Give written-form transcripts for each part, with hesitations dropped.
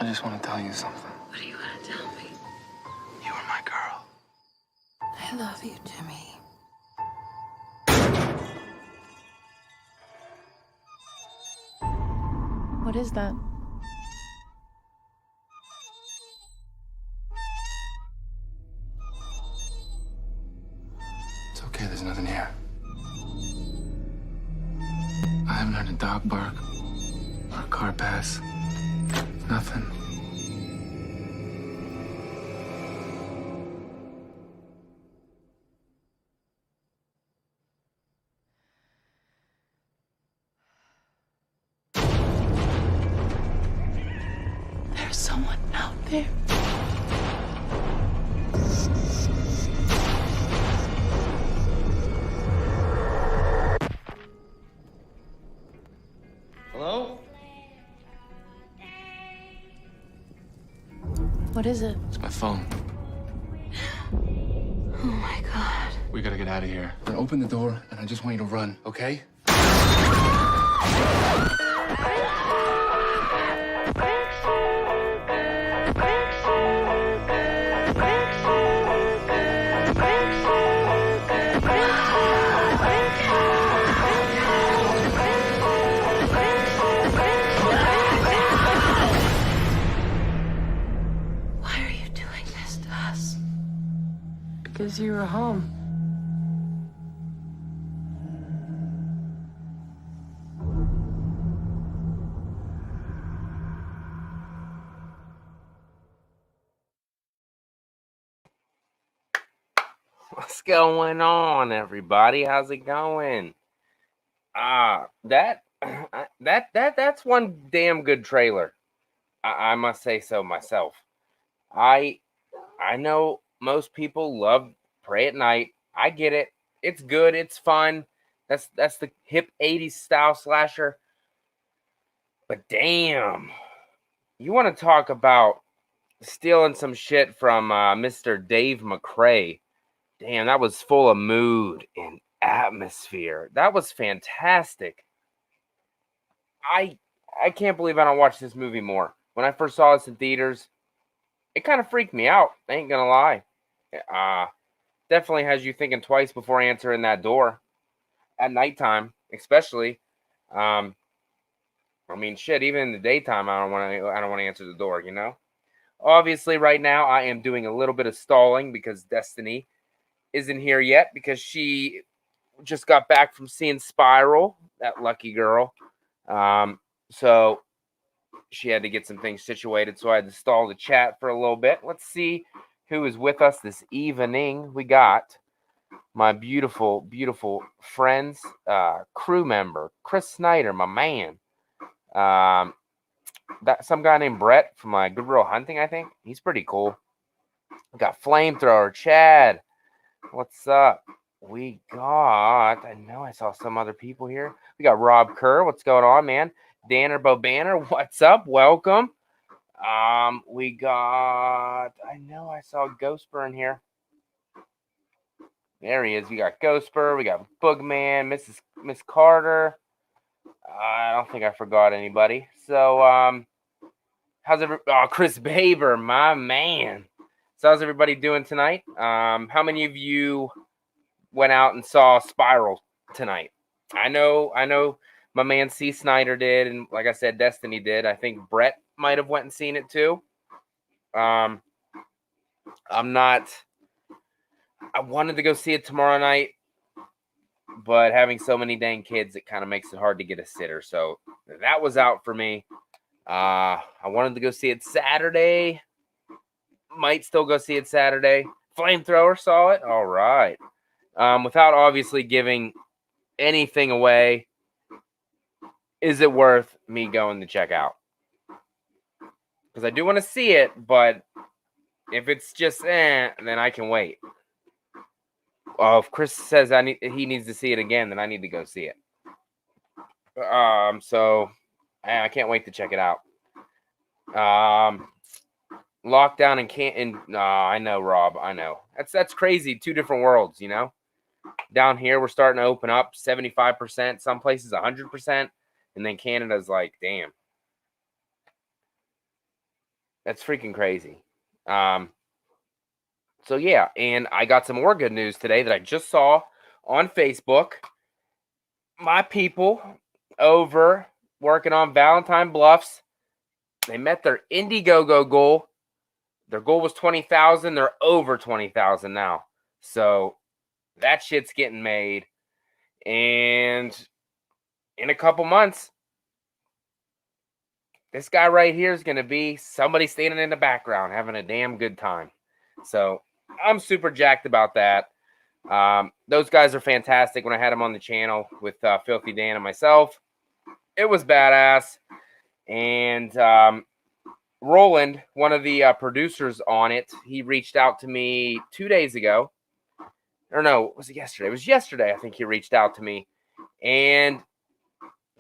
I just want to tell you something. What do you want to tell me? You are my girl. I love you, Jimmy. What is that? It's okay, there's nothing here. I haven't heard a dog bark or a car pass. Nothing. There's someone out there. Hello? What is it? It's my phone. Oh my God. We gotta get out of here. Then open the door, and I just want you to run, okay? Why are you doing this to us? Because you were home. What's going on, everybody? How's it going? That's one damn good trailer. I must say so myself. I know most people love Pray at Night. I get it. It's good. It's fun. That's the hip 80s style slasher. But damn, you want to talk about stealing some shit from Mr. Dave McCrae. Damn, that was full of mood and atmosphere. That was fantastic. I can't believe I don't watch this movie more. When I first saw this in theaters, it kind of freaked me out. I ain't gonna lie. Definitely has you thinking twice before answering that door at nighttime, especially. I mean, shit. Even in the daytime, I don't want to answer the door. You know. Obviously, right now I am doing a little bit of stalling because Destiny isn't here yet because she just got back from seeing Spiral, that lucky girl. So she had to get some things situated, so I had to stall the chat for a little bit. Let's see who is with us this evening. We got my beautiful, beautiful friends, crew member, Chris Snyder, my man. That some guy named Brett from Goodwill Hunting, I think. He's pretty cool. We got Flamethrower, Chad. What's up? We got, I know I saw some other people here. We got Rob Kerr. What's going on, man? Danner Bobanner. What's up? Welcome. We got, I know I saw Ghostburn here. There he is. We got Ghostburn. We got Boogman, Miss Carter. I don't think I forgot anybody. So, how's Chris Baber, my man. So how's everybody doing tonight? How many of you went out and saw Spiral tonight? I know my man C. Snyder did, and like I said, Destiny did. I think Brett might have went and seen it too. I wanted to go see it tomorrow night, but having so many dang kids, it kind of makes it hard to get a sitter. So that was out for me. I wanted to go see it Saturday. Might still go see it Saturday. Flamethrower saw it. All right. Without obviously giving anything away, is it worth me going to check out? Because I do want to see it, but if it's just then I can wait. If Chris says he needs to see it again, then I need to go see it. So I can't wait to check it out. Lockdown and Canton. I know, Rob. I know. That's crazy. Two different worlds, you know. Down here, we're starting to open up 75%. Some places 100%, and then Canada's like, damn. That's freaking crazy. So yeah, and I got some more good news today that I just saw on Facebook. My people over working on Valentine Bluffs, they met their Indiegogo goal. Their goal was 20,000. They're over 20,000 now. So that shit's getting made. And in a couple months, this guy right here is going to be somebody standing in the background having a damn good time. So I'm super jacked about that. Those guys are fantastic. When I had them on the channel with Filthy Dan and myself, it was badass. And Roland, one of the producers on it, he reached out to me 2 days ago. Or no, was it yesterday? It was yesterday, I think he reached out to me. And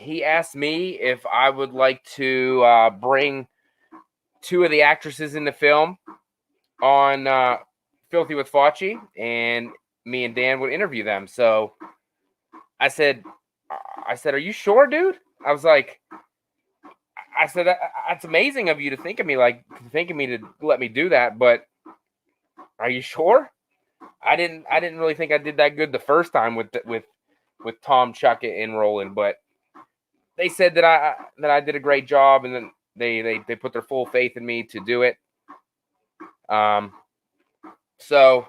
he asked me if I would like to bring 2 of the actresses in the film on Filthy with Fauci, and me and Dan would interview them. So I said, are you sure, dude? I was like, I said, that's amazing of you to think of me to let me do that, but are you sure? I didn't really think I did that good the first time with Tom, Chuck, and Roland, but they said that I did a great job, and then they put their full faith in me to do it. So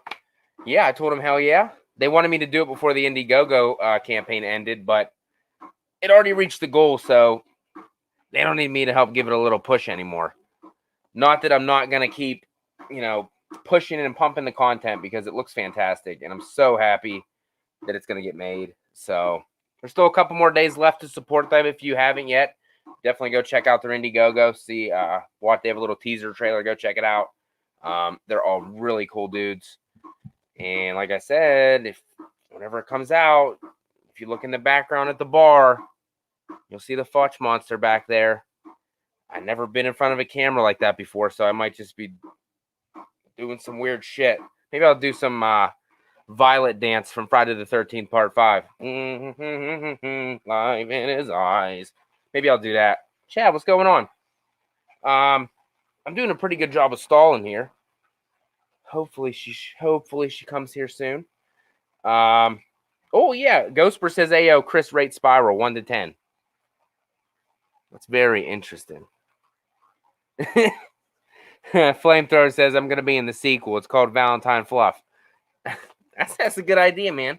yeah, I told them hell yeah. They wanted me to do it before the Indiegogo campaign ended, but it already reached the goal, so they don't need me to help give it a little push anymore. Not that I'm not gonna keep, pushing and pumping the content, because it looks fantastic, and I'm so happy that it's gonna get made. So there's still a couple more days left to support them. If you haven't yet, definitely go check out their Indiegogo. See what they have, a little teaser trailer. Go check it out. They're all really cool dudes. And like I said, if whenever it comes out, if you look in the background at the bar, you'll see the Faccmonster back there. I've never been in front of a camera like that before, so I might just be doing some weird shit. Maybe I'll do some Violet dance from Friday the 13th, Part 5. Live in his eyes. Maybe I'll do that. Chad, what's going on? I'm doing a pretty good job of stalling here. Hopefully she comes here soon. Oh yeah, Ghostper says, "Ayo, Chris rate Spiral 1 to 10." That's very interesting. Flamethrower says, "I'm gonna be in the sequel. It's called Valentine Fluff." That's a good idea, man.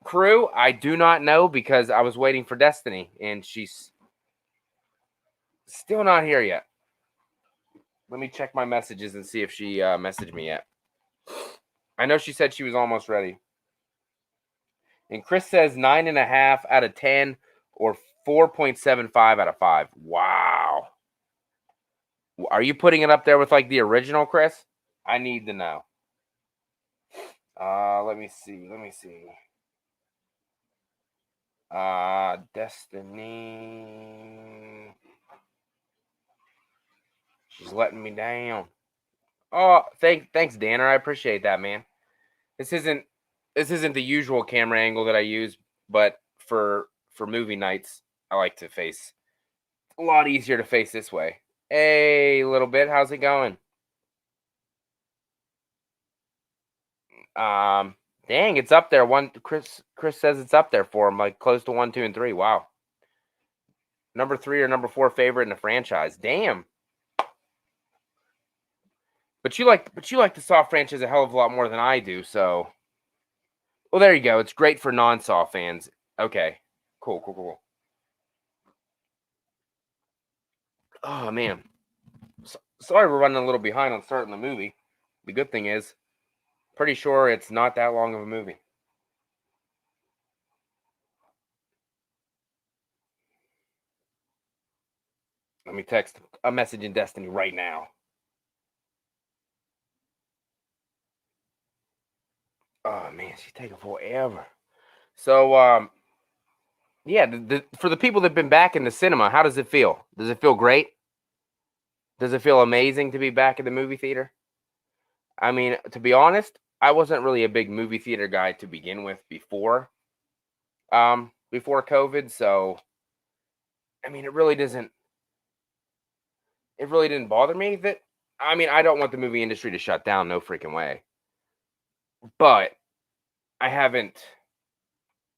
Crew, I do not know, because I was waiting for Destiny, and she's still not here yet. Let me check my messages and see if she messaged me yet. I know she said she was almost ready. And Chris says 9.5 out of 10 or 4.75 out of 5. Wow. Are you putting it up there with like the original, Chris? I need to know. Let me see. Destiny. She's letting me down. Oh, thanks, Danner. I appreciate that, man. This isn't the usual camera angle that I use, but for movie nights, I like to face. A lot easier to face this way. Hey, little bit. How's it going? Dang, it's up there. Chris says it's up there for him, like close to 1, 2, and 3. Wow. Number 3 or number 4 favorite in the franchise. Damn. But you like the Saw franchise a hell of a lot more than I do, so. Well, there you go. It's great for non-Saw fans. Okay. Cool. Oh man. Sorry we're running a little behind on starting the movie. The good thing is, pretty sure it's not that long of a movie. Let me text a message in Destiny right now. Oh man, she's taking forever. So yeah, for the people that've been back in the cinema, how does it feel? Does it feel great? Does it feel amazing to be back in the movie theater? I mean, to be honest, I wasn't really a big movie theater guy to begin with before COVID, so I mean, it really doesn't it really didn't bother me. I mean, I don't want the movie industry to shut down, no freaking way. But I haven't,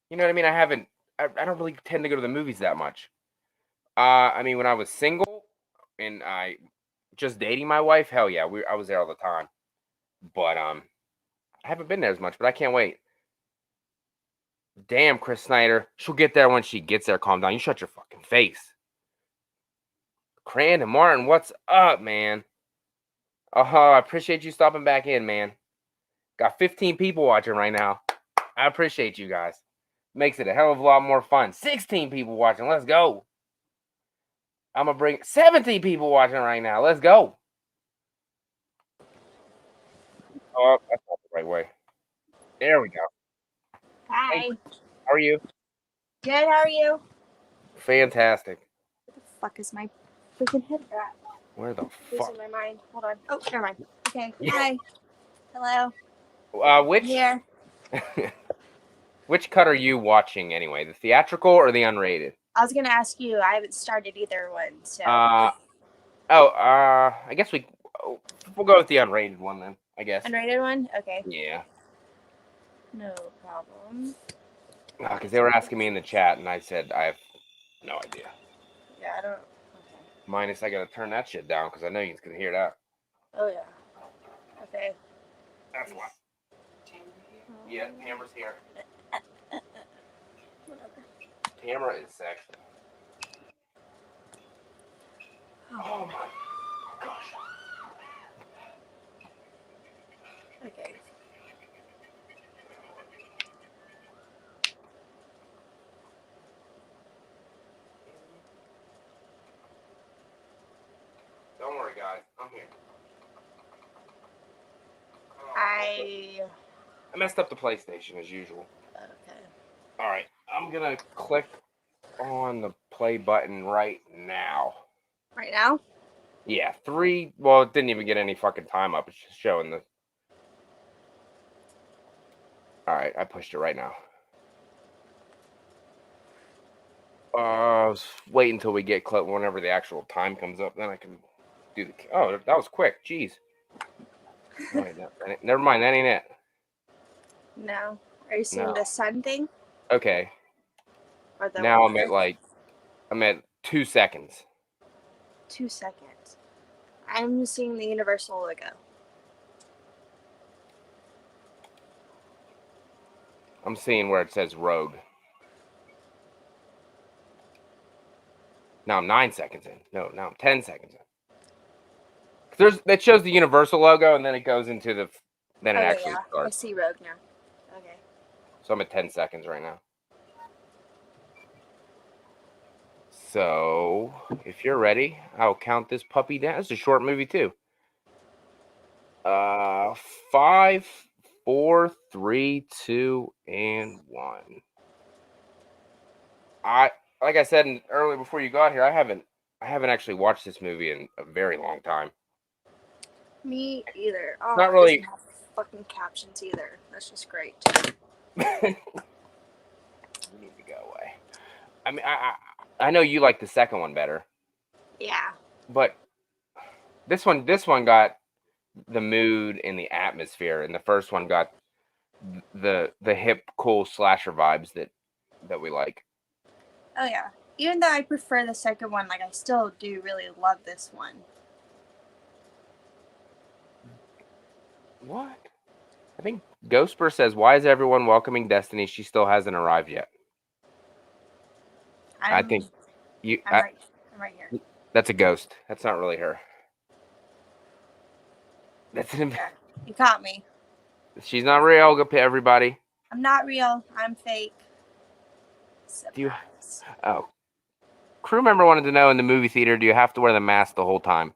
you know what I mean? I don't really tend to go to the movies that much. I mean, when I was single and I just dating my wife, hell yeah, I was there all the time. But I haven't been there as much, but I can't wait. Damn, Chris Snyder. She'll get there when she gets there. Calm down. You shut your fucking face. Crandon Martin, what's up, man? I appreciate you stopping back in, man. Got 15 people watching right now. I appreciate you guys. Makes it a hell of a lot more fun. 16 people watching. Let's go. I'm going to bring 17 people watching right now. Let's go. Oh, that's not the right way. There we go. Hi. Hey, how are you? Good, how are you? Fantastic. Where the fuck is my freaking head at? Where the fuck? Losing my mind. Hold on. Oh, never mind. Okay. Yeah. Hi. Hello. Which Here. which cut are you watching anyway? The theatrical or the unrated? I was gonna ask you. I haven't started either one, so. I guess we'll go with the unrated one then. I guess. Unrated one? Okay. Yeah. No problem. Because they were asking me in the chat, and I said I have no idea. Yeah, I don't. Okay. Minus, I gotta turn that shit down because I know you can hear that. Oh yeah. Okay. That's why. Yeah, Tamara's here. Whatever. Tamara is sexy. Oh my gosh. Okay. Don't worry, guys. I'm here. I messed up the PlayStation as usual. Okay. All right, I'm gonna click on the play button right now. Right now? Yeah, 3. Well, it didn't even get any fucking time up. It's just showing the. All right, I pushed it right now. I was waiting until we get clip whenever the actual time comes up, then I can do the. Oh, that was quick. Jeez. Wait, never mind. That ain't it. No. Are you seeing No. the sun thing? Okay. Or the Now water? I'm at 2 seconds. 2 seconds. I'm seeing the universal logo. I'm seeing where it says Rogue. Now I'm 9 seconds in. No, now I'm 10 seconds in. That shows the Universal logo, and then it goes into the. Then it actually I starts. see Rogue now. Okay. So I'm at 10 seconds right now. So if you're ready, I'll count this puppy down. It's a short movie too. 5, 4, 3, 2, and 1. Like I said earlier before you got here, I haven't actually watched this movie in a very long time. Me either. Oh, Not it really. doesn't have fucking captions either. That's just great. You need to go away. I mean, I know you like the second one better, Yeah. but this one got the mood and the atmosphere, and the first one got the hip, cool slasher vibes that we like. Oh yeah. Even though I prefer the second one, like I still do really love this one. What? I think Ghostbur says, "Why is everyone welcoming Destiny? She still hasn't arrived yet." I think you. I'm right here. That's a ghost. That's not really her. That's an. Yeah. You caught me. She's not real. Go pay everybody. I'm not real. I'm fake. Do you? Surprise. Oh. Crew member wanted to know, in the movie theater, do you have to wear the mask the whole time?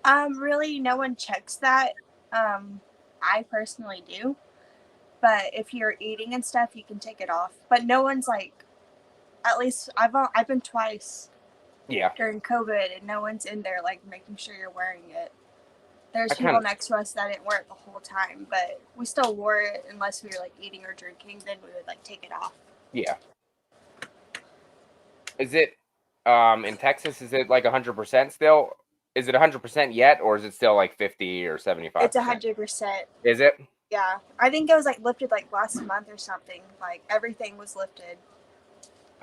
Really, no one checks that. I personally do. But if you're eating and stuff, you can take it off. But no one's like, at least I've been twice. Yeah. During COVID, and no one's in there like making sure you're wearing it. There's people next to us that didn't wear it the whole time, but we still wore it unless we were like eating or drinking. Then we would like take it off. Yeah. Is it in Texas? Is it like 100% still? Is it 100% yet, or is it still like 50 or 75%? It's 100%. Is it? Yeah, I think it was like lifted like last month or something. Like everything was lifted.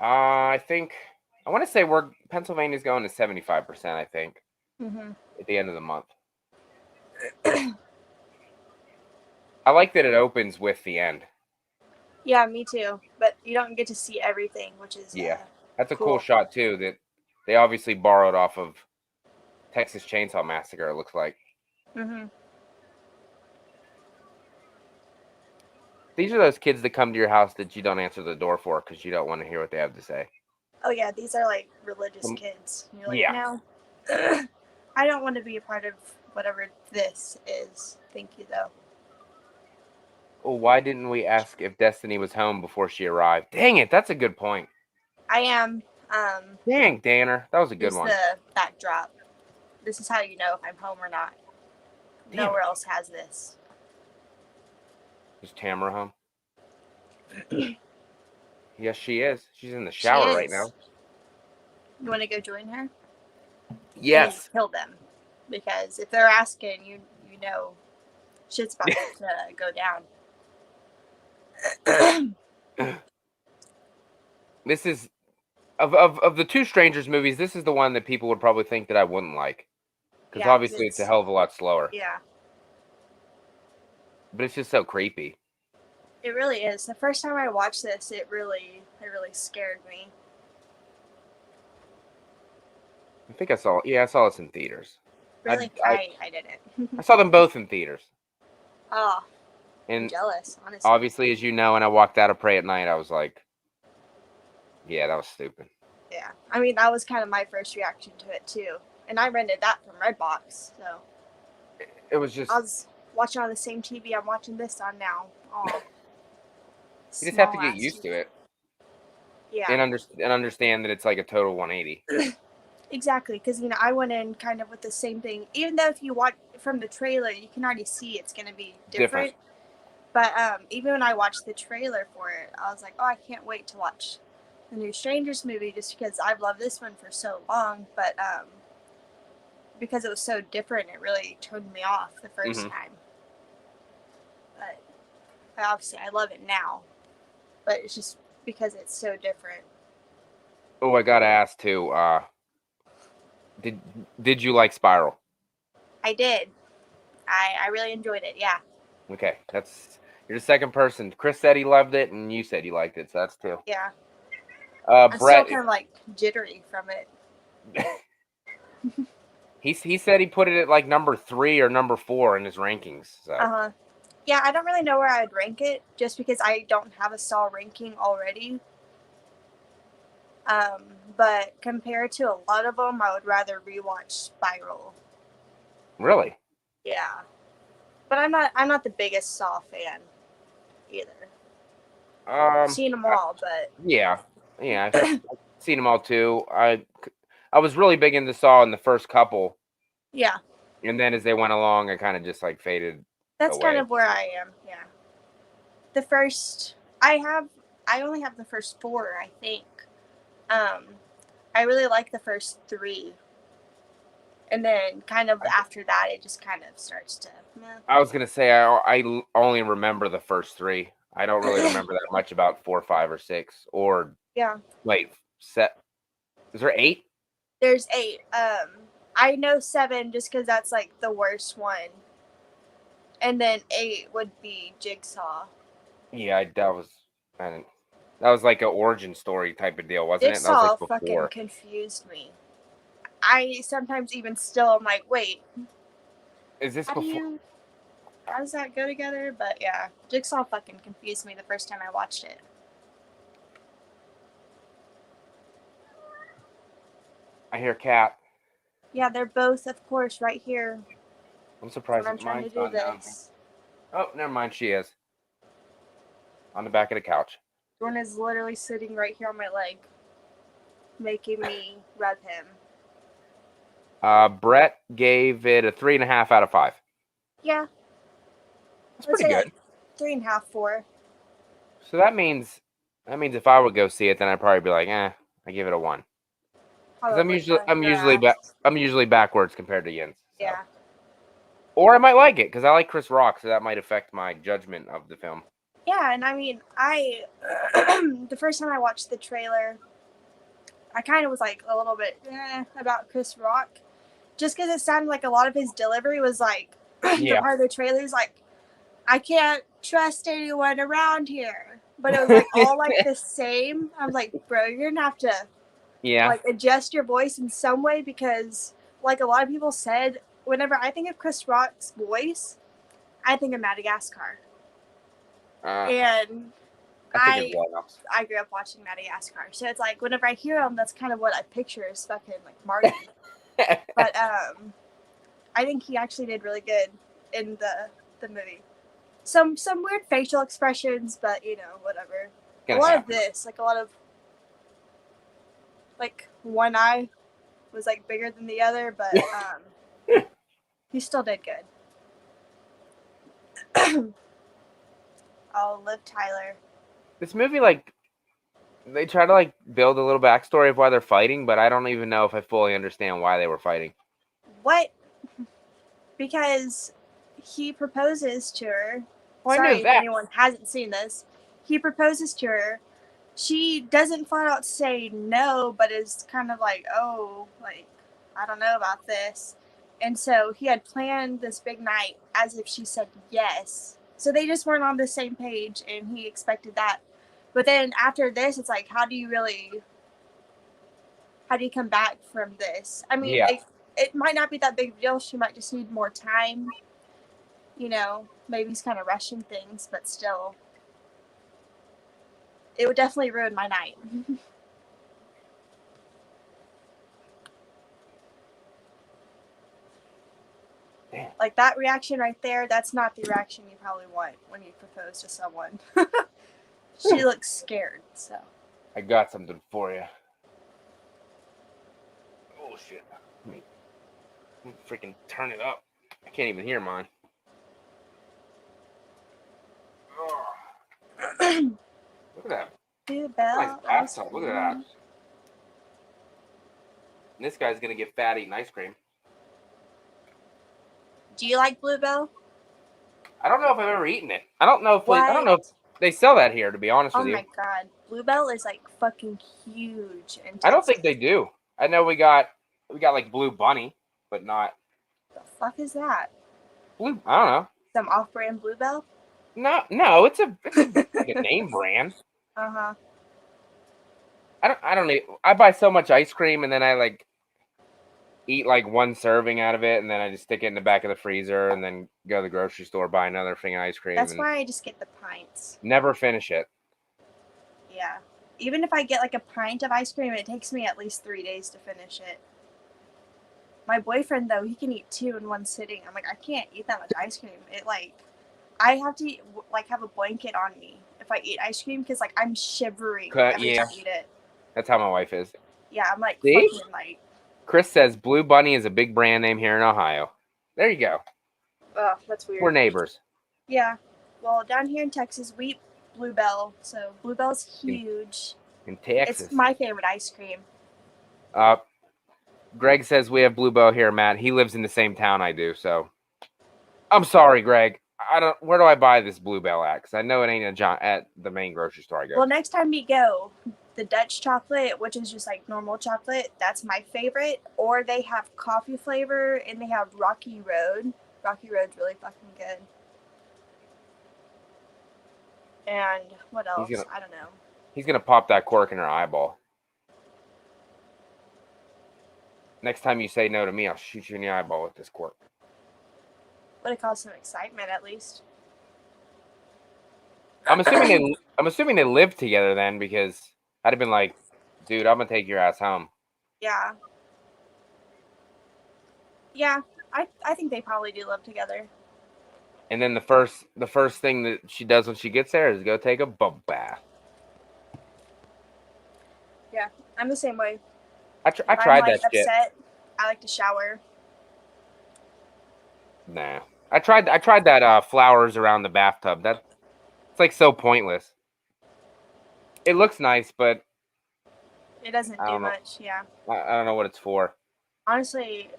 I want to say Pennsylvania's going to 75%. I think at the end of the month. I like that it opens with the end. Yeah, me too. But you don't get to see everything, which is That's a cool. cool shot too. That they obviously borrowed off of Texas Chainsaw Massacre. It looks like. These are those kids that come to your house that you don't answer the door for because you don't want to hear what they have to say. Oh yeah, these are like religious kids. And you're like, yeah. no, I don't want to be a part of whatever this is. Thank you though. Oh, why didn't we ask if Destiny was home before she arrived? Dang it, that's a good point. I am. Dang, Danner, that was a good one. The backdrop. This is how you know if I'm home or not. Damn. Nowhere else has this. Is Tamara home? Yes, she is. She's in the shower right now. You want to go join her? Yes. Kill them, because if they're asking, you know, shit's about to go down. This is of the two Strangers movies. This is the one that people would probably think that I wouldn't like, because obviously it's a hell of a lot slower. Yeah. But it's just so creepy. It really is. The first time I watched this, it really scared me. I think I saw this in theaters. Really? I didn't. I saw them both in theaters. Oh, and I'm jealous, honestly. Obviously, as you know, and I walked out of Pray at Night, I was like, yeah, that was stupid. Yeah. I mean, that was kind of my first reaction to it, too. And I rented that from Redbox, so. It was just. I was watching on the same TV I'm watching this on now. Oh. You just have to get used to it. Yeah. And understand that it's like a total 180. Exactly, because, you know, I went in kind of with the same thing. Even though if you watch from the trailer, you can already see it's going to be different. But even when I watched the trailer for it, I was like, oh, I can't wait to watch the new Strangers movie, just because I've loved this one for so long. But because it was so different, it really turned me off the first time. But obviously, I love it now. But it's just because it's so different. Oh, I got to ask, too. Did you like Spiral? I did. I really enjoyed it, yeah. Okay, you're the second person. Chris said he loved it, and you said you liked it, so that's two. Yeah. I'm Brett, still kind of like jittery from it. He said he put it at like number 3 or number 4 in his rankings. So. Yeah, I don't really know where I'd rank it, just because I don't have a Saw ranking already. But compared to a lot of them, I would rather rewatch Spiral. Really? Yeah. But I'm not the biggest Saw fan either. I've seen them all, but yeah, I've seen them all too. I was really big into Saw in the first couple. Yeah. And then as they went along, I kind of just like faded. That's away. kind of where I am. Yeah. The first I only have the first 4, I think. I really like the first 3. And then kind of after that, it just kind of starts to. I was going to say, I only remember the first 3. I don't really remember that much about 4, 5, or 6. Or, yeah. Wait, is there 8? There's 8. I know 7 just because that's like the worst one. And then 8 would be Jigsaw. Yeah, that was like an origin story type of deal, wasn't Jigsaw it? That was like fucking confused me. I sometimes even still am like, wait. Is this before? How does that go together? But yeah, Jigsaw fucking confused me the first time I watched it. I hear Cat. Yeah, they're both, of course, right here. I'm surprised I'm trying to do this. Oh, never mind. She is on the back of the couch. Jordan is literally sitting right here on my leg, making me rub him. Brett gave it a 3.5 out of 5. Yeah, that's pretty good. Like 3.5, 4. So that means if I would go see it, then I'd probably be like, I give it a 1. Because I'm probably usually find your ass. I'm usually backwards compared to Jens. So. Yeah. Or I might like it because I like Chris Rock, so that might affect my judgment of the film. Yeah, and I mean, the first time I watched the trailer, I kind of was like a little bit about Chris Rock, just because it sounded like a lot of his delivery was like the Yeah. part of the trailer is like, I can't trust anyone around here, but it was like all like the same. I'm like, bro, you're gonna have to Yeah. like adjust your voice in some way because, like a lot of people said, whenever I think of Chris Rock's voice, I think of Madagascar, and I think it's lineups. I grew up watching Madagascar, so it's like whenever I hear him, that's kind of what I picture is fucking like Marty. But I think he actually did really good in the movie. Some weird facial expressions, but you know, whatever. A lot of this, like a lot of like one eye was like bigger than the other, but he still did good. Oh, Liv Tyler. This movie, like, they try to like build a little backstory of why they're fighting, but I don't even know if I fully understand why they were fighting. What? Because he proposes to her. Well, I Sorry knew if that. anyone hasn't seen this. He proposes to her. She doesn't flat out say no, but is kind of like, oh, like, I don't know about this. And so he had planned this big night as if she said yes. So they just weren't on the same page, and he expected that. But then after this, it's like, how do you come back from this? I mean, Yeah. it might not be that big of a deal. She might just need more time. You know, maybe he's kind of rushing things, but still. It would definitely ruin my night. Damn. Like that reaction right there, that's not the reaction you probably want when you propose to someone. She looks scared, so. I got something for you. Oh shit! Let me freaking turn it up. I can't even hear mine. Look at that. Blue Nice Bell. bathtub. Look at that. And this guy's gonna get fat eating ice cream. Do you like Bluebell? I don't know if I've ever eaten it. I don't know if they sell that here. To be honest Oh with you, my god, Bluebell is like fucking huge. In I don't think Texas. they do. I know we got like Blue Bunny, but not The fuck is that? Blue. I don't know. Some off-brand Bluebell? No, it's like a name brand. Uh huh. I don't need. I buy so much ice cream and then I like eat like one serving out of it and then I just stick it in the back of the freezer and then go to the grocery store buy another thing of ice cream. That's and why I just get the pints. never finish it. Yeah. Even if I get like a pint of ice cream, it takes me at least 3 days to finish it. My boyfriend, though, he can eat 2 in one sitting. I'm like, I can't eat that much ice cream. It like, I have to like have a blanket on me if I eat ice cream because like I'm shivering every time I eat it. That's how my wife is. Yeah, I'm like See? fucking like. Chris says Blue Bunny is a big brand name here in Ohio. There you go. Ugh, that's weird. We're neighbors. Yeah. Well, down here in Texas, we eat Bluebell. So Bluebell's huge. In Texas. It's my favorite ice cream. Greg says we have Bluebell here, Matt. He lives in the same town I do, so I'm sorry, Greg. Where do I buy this Bluebell at? Because I know it ain't at the main grocery store I go. Well, next time we go, the Dutch chocolate, which is just like normal chocolate, that's my favorite. Or they have coffee flavor and they have Rocky Road. Rocky Road's really fucking good. And what else? I don't know. He's gonna pop that cork in her eyeball. Next time you say no to me, I'll shoot you in the eyeball with this cork. Would it cause some excitement at least? I'm assuming they live together then, because I'd have been like, dude, I'm gonna take your ass home. Yeah. Yeah, I think they probably do live together. And then the first thing that she does when she gets there is go take a bubble bath. Yeah, I'm the same way. I tried that shit. Upset, I like to shower. Nah, I tried that flowers around the bathtub. It's like so pointless. It looks nice, but It doesn't I do don't know. much. Yeah. I don't know what it's for. Honestly,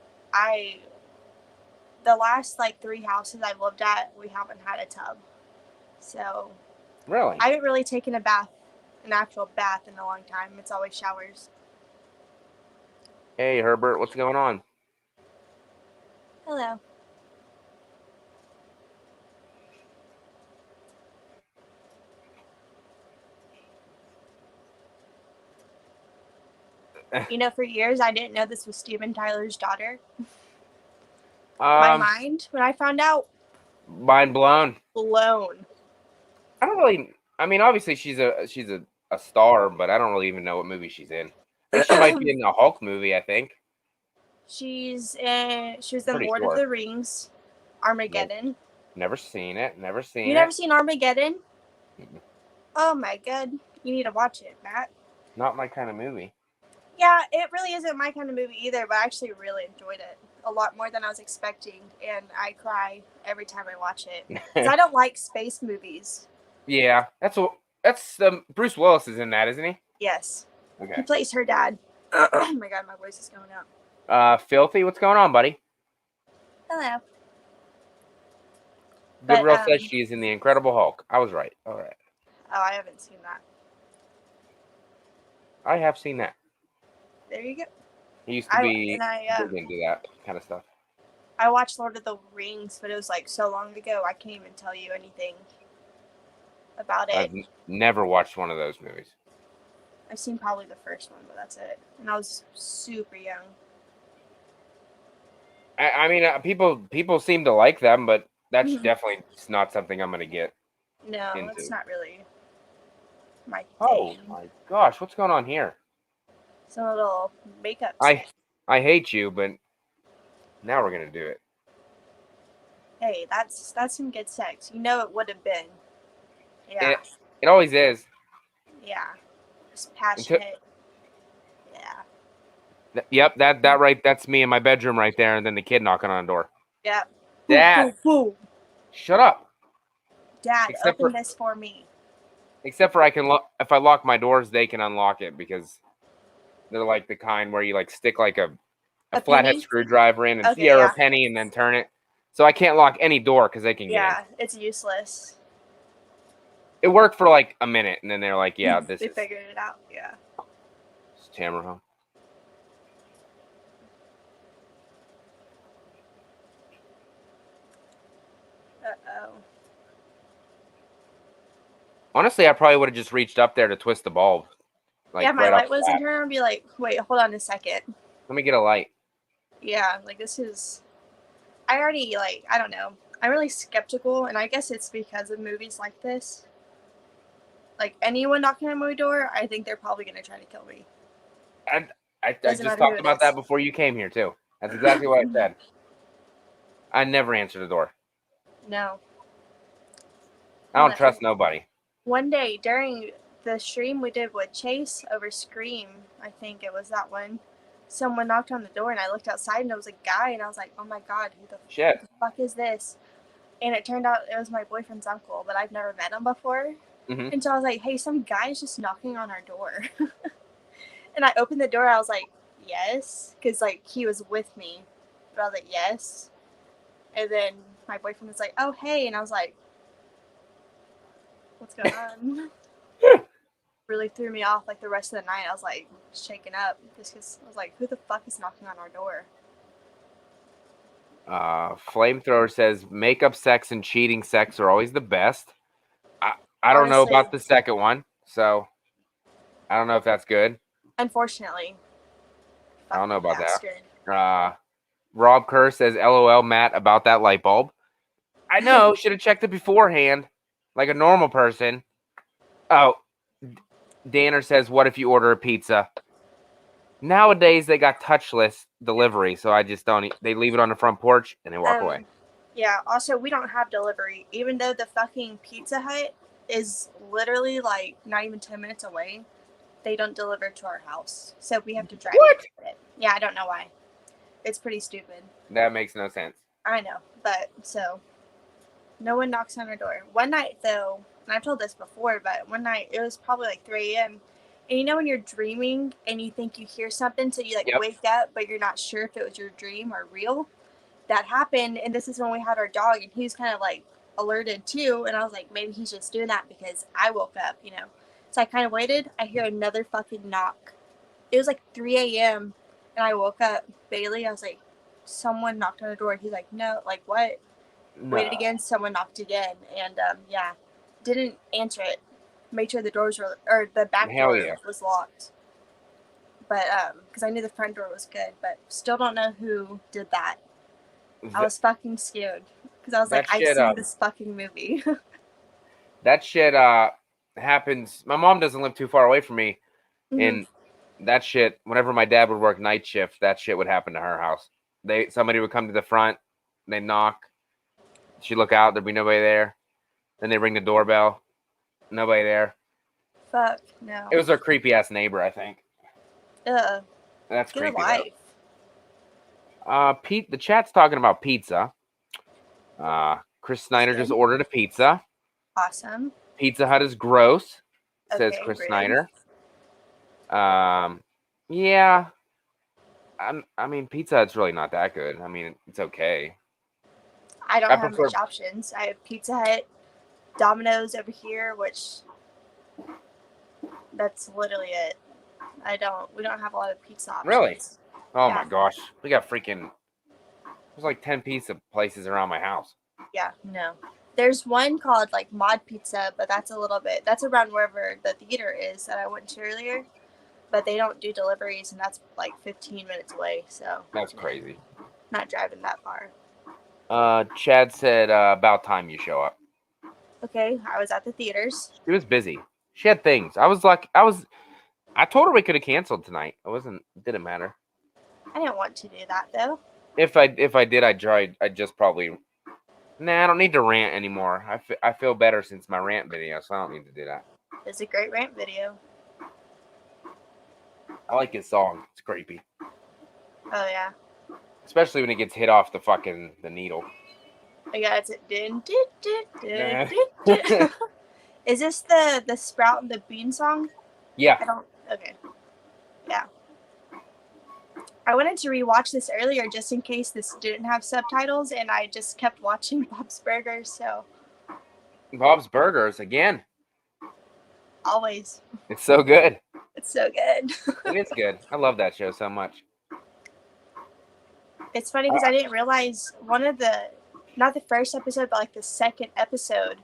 the last like 3 houses I've lived at, we haven't had a tub. So Really? I haven't really taken an actual bath in a long time. It's always showers. Hey, Herbert, what's going on? Hello. You know, for years I didn't know this was Steven Tyler's daughter. My mind, when I found out, Mind blown. blown. I don't really. I mean, obviously she's a star, but I don't really even know what movie she's in. I think she might be in the Hulk movie. I think. She was in Pretty Lord of sure. the Rings, Armageddon. Never seen it. Never seen You it. never seen Armageddon? Mm-mm. Oh my god. You need to watch it, Matt. Not my kind of movie. Yeah, it really isn't my kind of movie either, but I actually really enjoyed it a lot more than I was expecting, and I cry every time I watch it because I don't like space movies. Yeah, that's Bruce Willis is in that, isn't he? Yes, he Okay. plays her dad. Oh my god, my voice is going out. Filthy, what's going on, buddy? Hello. Good But Girl says she's in the Incredible Hulk. I was right. All right. oh, I haven't seen that. I have seen that. There you go. He used to be I big into that kind of stuff. I watched Lord of the Rings, but it was like so long ago I can't even tell you anything about it. I've never watched one of those movies. I've seen probably the first one, but that's it. And I was super young. I mean, people seem to like them, but that's Mhm. definitely not something I'm gonna get. No, into. it's not really my thing. Oh my gosh, what's going on here? Some little makeup. I hate you, but now we're gonna do it. Hey, that's some good sex. You know it would have been. Yeah. It always is. Yeah. Just passionate. Yeah. Yep, that right. That's me in my bedroom right there, and then the kid knocking on the door. Yep. Dad, Boom. shut up. Dad, Except open for- this for me. Except for if I lock my doors, they can unlock it because they're like the kind where you like stick like a flathead penny? screwdriver in and Okay, or yeah. a penny and then turn it. So I can't lock any door because they can get in. Yeah, it's useless. It worked for like a minute, and then they're like, "Yeah, this They is figured it out. Yeah. Tamara home." Uh-oh. Honestly, I probably would have just reached up there to twist the bulb. Like, yeah, my right light off the wasn't bat. turned on. I'd be like, wait, hold on a second. Let me get a light. Yeah, like this is. I already I don't know. I'm really skeptical, and I guess it's because of movies like this. Like anyone knocking on my door, I think they're probably gonna try to kill me. I Doesn't just matter who talked it about is. that before you came here too. That's exactly what I said. I never answer the door. No. I don't trust nobody. One day during the stream we did with Chase over Scream, I think it was that one, someone knocked on the door and I looked outside and it was a guy and I was like, oh my god, who the fuck is this? And it turned out it was my boyfriend's uncle, but I've never met him before. Mm-hmm. And so I was like, hey, some guy's just knocking on our door. And I opened the door, I was like, yes, because he was with me. But I was like, yes. And then my boyfriend was like, oh, hey. And I was like, what's going on? Really threw me off the rest of the night. I was like shaking up just because I was like, who the fuck is knocking on our door? Flamethrower says makeup sex and cheating sex are always the best. I don't know about the second one, so I don't know if that's good. Unfortunately. I don't know about bastard. that. Rob Kerr says, LOL, Matt, about that light bulb. I know, should have checked it beforehand, like a normal person. Oh, Danner says, what if you order a pizza? Nowadays, they got touchless delivery, so I just don't. They leave it on the front porch and they walk away. Yeah, also, we don't have delivery. Even though the fucking Pizza Hut is literally not even 10 minutes away, they don't deliver to our house. So we have to drive. What? Yeah, I don't know why. It's pretty stupid. That makes no sense. I know, but so no one knocks on our door. One night, though, and I've told this before, but one night it was probably 3 a.m. And you know when you're dreaming and you think you hear something, so you like Yep. wake up, but you're not sure if it was your dream or real? That happened, and this is when we had our dog, and he was kind of like alerted too, and I was like, maybe he's just doing that because I woke up, you know. So I kind of waited. I hear another fucking knock. It was like 3 a.m. and I woke up. Bailey, I was like, someone knocked on the door. He's like, no, like what? Waited No. again. Someone knocked again, and yeah, didn't answer it. Made sure the doors were, or the back Hell door yeah. was locked. But because I knew the front door was good, but still don't know who did that. I was fucking scared because I was That like, I've shit, seen this fucking movie. that shit happens. My mom doesn't live too far away from me, and that shit. Whenever my dad would work night shift, that shit would happen to her house. Somebody would come to the front, they knock. She'd look out, there'd be nobody there. Then they ring the doorbell, nobody there. Fuck no. It was our creepy ass neighbor, I think. Ugh. That's Get a creepy life. though. Pete, the chat's talking about pizza. Chris Snyder just ordered a pizza. Awesome. Pizza Hut is gross, says Okay, Chris rude. Snyder. Yeah. I mean, Pizza Hut's really not that good. I mean, it's okay. I don't I have prefer- much options. I have Pizza Hut, Domino's over here, which that's literally it. We don't have a lot of pizza options. Really? Oh Yeah. my gosh. We got freaking, there's like 10 pizza places around my house. Yeah, no. There's one called like Mod Pizza, but that's around wherever the theater is that I went to earlier. But they don't do deliveries, and that's like 15 minutes away, so That's crazy. not driving that far. Chad said, about time you show up. Okay, I was at the theaters. She was busy. She had things. I told her we could have canceled tonight. Didn't matter. I didn't want to do that though. If I did, I'd just probably. Nah, I don't need to rant anymore. I feel better since my rant video, so I don't need to do that. It's a great rant video. I like his song. It's creepy, Oh yeah. especially when it gets hit off the needle. Yeah, it's din, din, din, din, din. Is this the Sprout and the Bean song? Yeah. Okay. Yeah. I wanted to rewatch this earlier just in case this didn't have subtitles, and I just kept watching Bob's Burgers, so Bob's Burgers again. always. It's so good. It's so good. It is good. I love that show so much. It's funny because I didn't realize not the first episode, but like the second episode,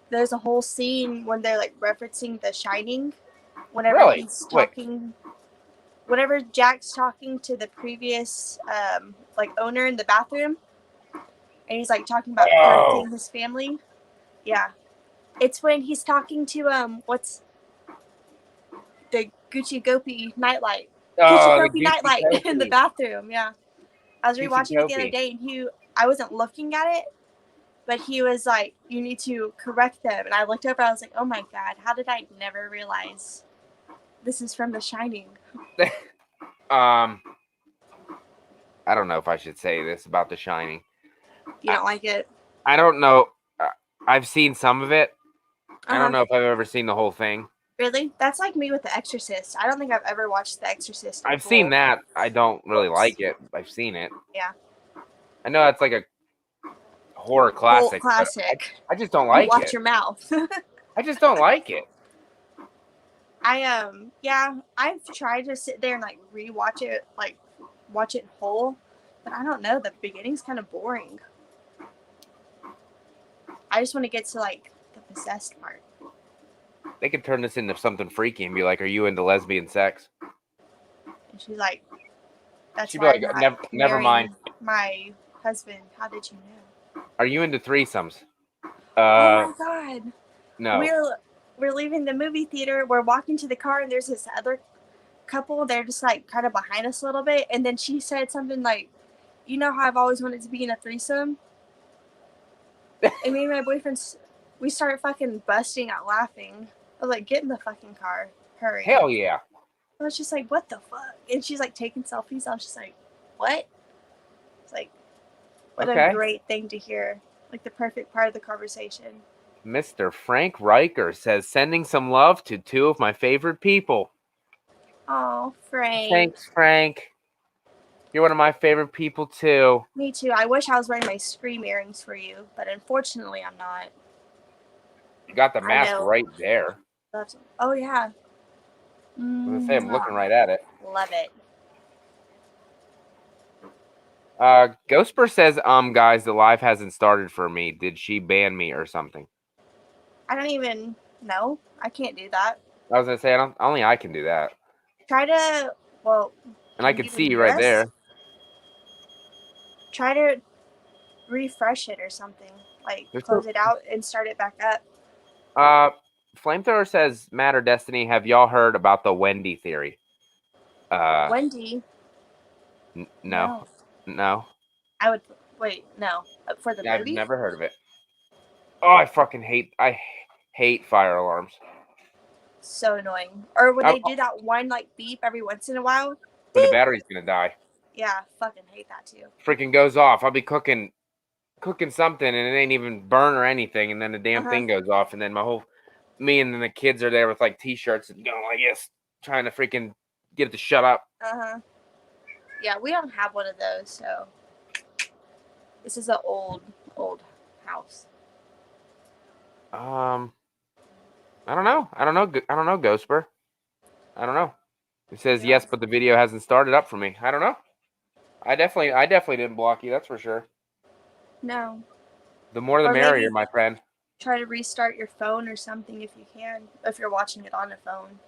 there's a whole scene when they're like referencing The Shining. Whenever Really? he's talking, whenever Jack's talking to the previous like owner in the bathroom, and he's like talking about protecting his family. Yeah, it's when he's talking to what's the Gucci Gopi nightlight. Gucci Gopi nightlight in the bathroom. Yeah, I was rewatching it the other day, and I wasn't looking at it, but he was like, "You need to correct them," and I looked over. I was like, "Oh my god, how did I never realize this is from The Shining?" I don't know if I should say this about The Shining. You don't like it? I don't know. I've seen some of it. I Uh-huh. don't know if I've ever seen the whole thing. Really? That's like me with The Exorcist. I don't think I've ever watched The Exorcist. I've seen that. I don't really like it. I've seen it. Yeah. I know that's like a horror classic. Cult classic. I just don't like Watch it. your mouth. I just don't like it. I've tried to sit there and like rewatch it, like watch it whole, but I don't know. The beginning's kind of boring. I just want to get to like the possessed part. They could turn this into something freaky and be like, "Are you into lesbian sex?" And she's like, "That's She'd be why like, I'm not never mind. My husband. How did you know?" Are you into threesomes? Oh my god. No. We're leaving the movie theater. We're walking to the car, and there's this other couple. They're just like kind of behind us a little bit, and then she said something like, "You know how I've always wanted to be in a threesome?" And me and my boyfriend, we started fucking busting out laughing. I was like, "Get in the fucking car, hurry!" Hell yeah. I was just like, "What the fuck?" And she's like taking selfies. I was just like, "What?" It's like, what Okay. a great thing to hear. Like the perfect part of the conversation. Mr. Frank Riker says, "Sending some love to two of my favorite people." Oh, Frank. Thanks, Frank. You're one of my favorite people too. Me too. I wish I was wearing my Scream earrings for you, but unfortunately I'm not. You got the I mask know. right there. Oh, yeah. I was gonna say, I'm looking right at it. Love it. Ghostper says, guys, the live hasn't started for me. Did she ban me or something? I don't even know. I can't do that. I was gonna say, only I can do that. Try to, well, And I can can you see even you hear right us? there. Try to refresh it or something. Like, There's close it out and start it back up. Flamethrower says, Matt or Destiny, have y'all heard about the Wendy theory? Wendy? No. No. I would, wait, no. For the I've movie? never heard of it. Oh, I hate fire alarms. So annoying. Or when I- they do that one, like, beep every once in a while. When the Beep! battery's gonna die. Yeah, fucking hate that too. Freaking goes off. I'll be cooking something and it ain't even burn or anything, and then the damn Uh-huh. thing goes off, and then me and then the kids are there with like t-shirts and going like this, trying to freaking get it to shut up. Uh-huh. Yeah, we don't have one of those, so this is an old house. I don't know, Ghostper. I don't know. It says Yeah. yes, but the video hasn't started up for me. I don't know. I definitely didn't block you, that's for sure. No. The more the Or merrier, maybe my friend. try to restart your phone or something if you can, if you're watching it on a phone.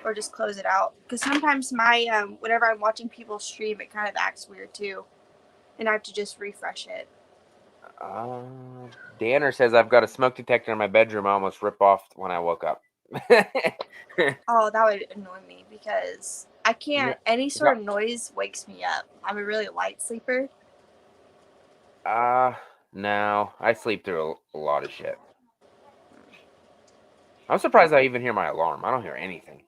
Or just close it out. Because sometimes my, whenever I'm watching people stream, it kind of acts weird too. And I have to just refresh it. Danner says I've got a smoke detector in my bedroom. I almost rip off when I woke up. Oh, that would annoy me because I can't, any sort of noise wakes me up. I'm a really light sleeper. No. I sleep through a lot of shit. I'm surprised I even hear my alarm. I don't hear anything.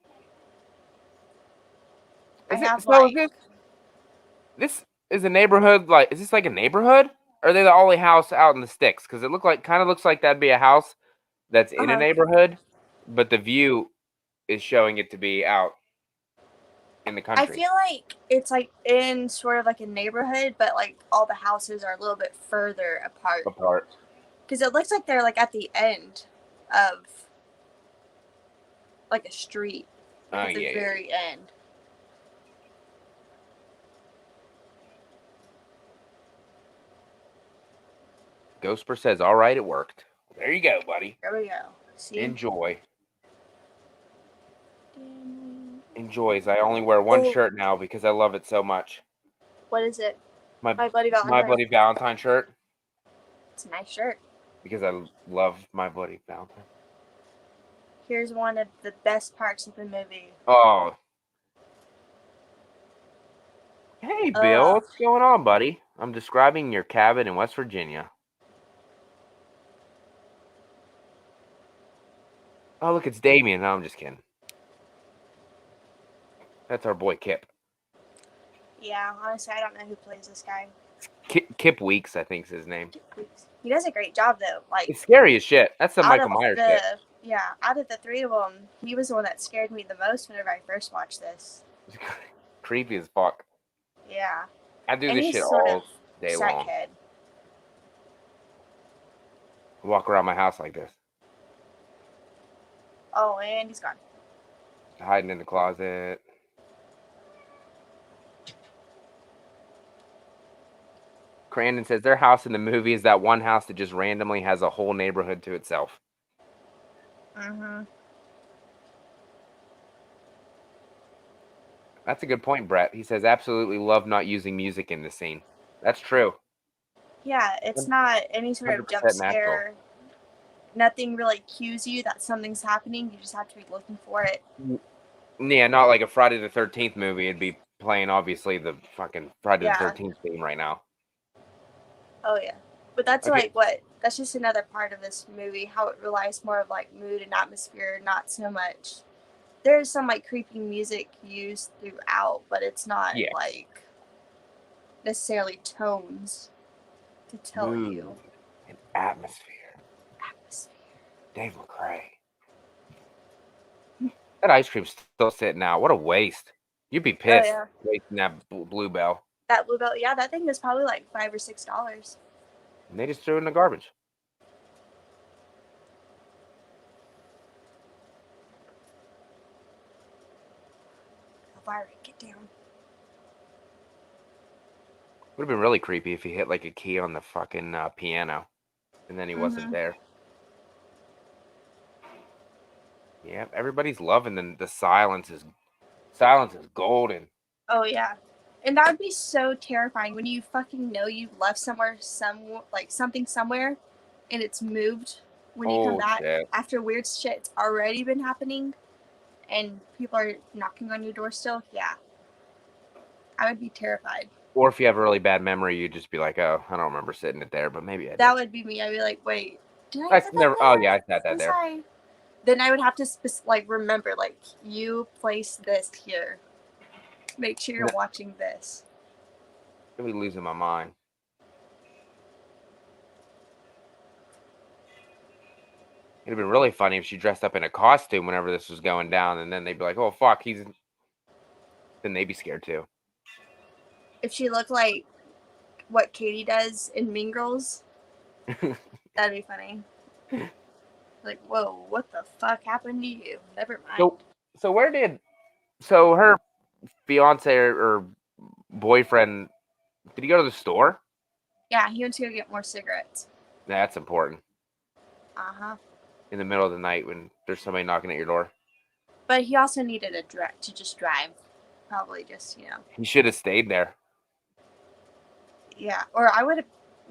This is a neighborhood, like, is this like a neighborhood? Or are they the only house out in the sticks? Because it kind of looks like that'd be a house that's in a neighborhood, but the view is showing it to be out in the country. I feel like it's like in sort of like a neighborhood, but like all the houses are a little bit further apart. Because it looks like they're like at the end of like a street. At the very end. Ghostper says, all right, it worked. There you go, buddy. There we go. See? Enjoy. Enjoys. I only wear one shirt now because I love it so much. What is it? My Bloody Valentine. My Bloody Valentine shirt. It's a nice shirt. Because I love My Bloody Valentine. Here's one of the best parts of the movie. Oh. Hey, Bill. What's going on, buddy? I'm describing your cabin in West Virginia. Oh, look, it's Damien. No, I'm just kidding. That's our boy Kip. Yeah, honestly, I don't know who plays this guy. Kip Weeks, I think is his name. He does a great job, though. Like, it's scary as shit. That's some Michael Myers shit. Yeah, out of the three of them, he was the one that scared me the most whenever I first watched this. Creepy as fuck. Yeah. I do this shit all day long. Head. I walk around my house like this. Oh, and he's gone. Hiding in the closet. Crandon says their house in the movie is that one house that just randomly has a whole neighborhood to itself. Mm-hmm. That's a good point, Brett. He says, absolutely love not using music in the scene. That's true. Yeah, it's not any sort of jump scare. Natural. Nothing really cues you that something's happening. You just have to be looking for it. Yeah, not like a Friday the 13th movie. It'd be playing, obviously, the fucking Friday the 13th theme right now. Oh, yeah. But that's that's just another part of this movie, how it relies more of like mood and atmosphere, not so much. There's some like creepy music used throughout, but it's not like necessarily tones to tell you. An atmosphere. Dave McCray. That ice cream's still sitting out. What a waste. You'd be Oh pissed yeah, wasting that Bluebell. that bluebell. Yeah, that thing is probably like $5 or $6. And they just threw it in the garbage. Elvira, get down. Would have been really creepy if he hit like a key on the fucking piano, and then he wasn't there. Yeah, everybody's loving the silence is golden. Oh yeah, and that would be so terrifying when you fucking know you left somewhere, something somewhere, and it's moved. When you come Oh back shit. after weird shit's already been happening, and people are knocking on your door still. Yeah, I would be terrified. Or if you have a really bad memory, you'd just be like, "Oh, I don't remember sitting it there, but maybe I did." That would be me. I'd be like, wait, did I I put never. that Oh there? yeah, I said that Was there. I? Then I would have to remember, like, you placed this here. Make sure you're watching this. I'd be losing my mind. It'd have been really funny if she dressed up in a costume whenever this was going down, and then they'd be like, "Oh fuck, he's." Then they'd be scared too. If she looked like what Katie does in Mean Girls, that'd be funny. Like, whoa, what the fuck happened to you? Never mind. So her fiance or boyfriend, did he go to the store? Yeah, he went to go get more cigarettes. That's important. Uh-huh. In the middle of the night when there's somebody knocking at your door. But he also needed to just drive. Probably just, He should have stayed there. Yeah, or I would have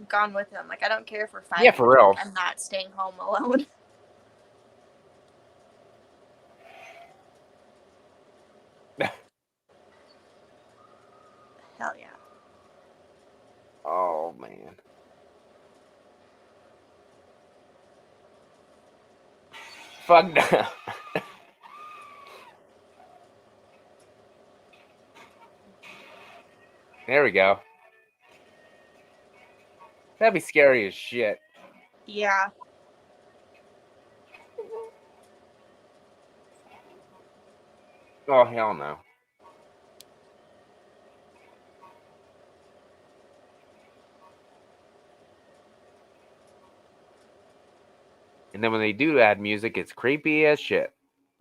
gone with him. Like, I don't care if we're fighting. Yeah, for real. I'm not staying home alone. Hell yeah. Oh man. Fuck no. There we go. That'd be scary as shit. Yeah. Oh hell no. And then when they do add music, it's creepy as shit.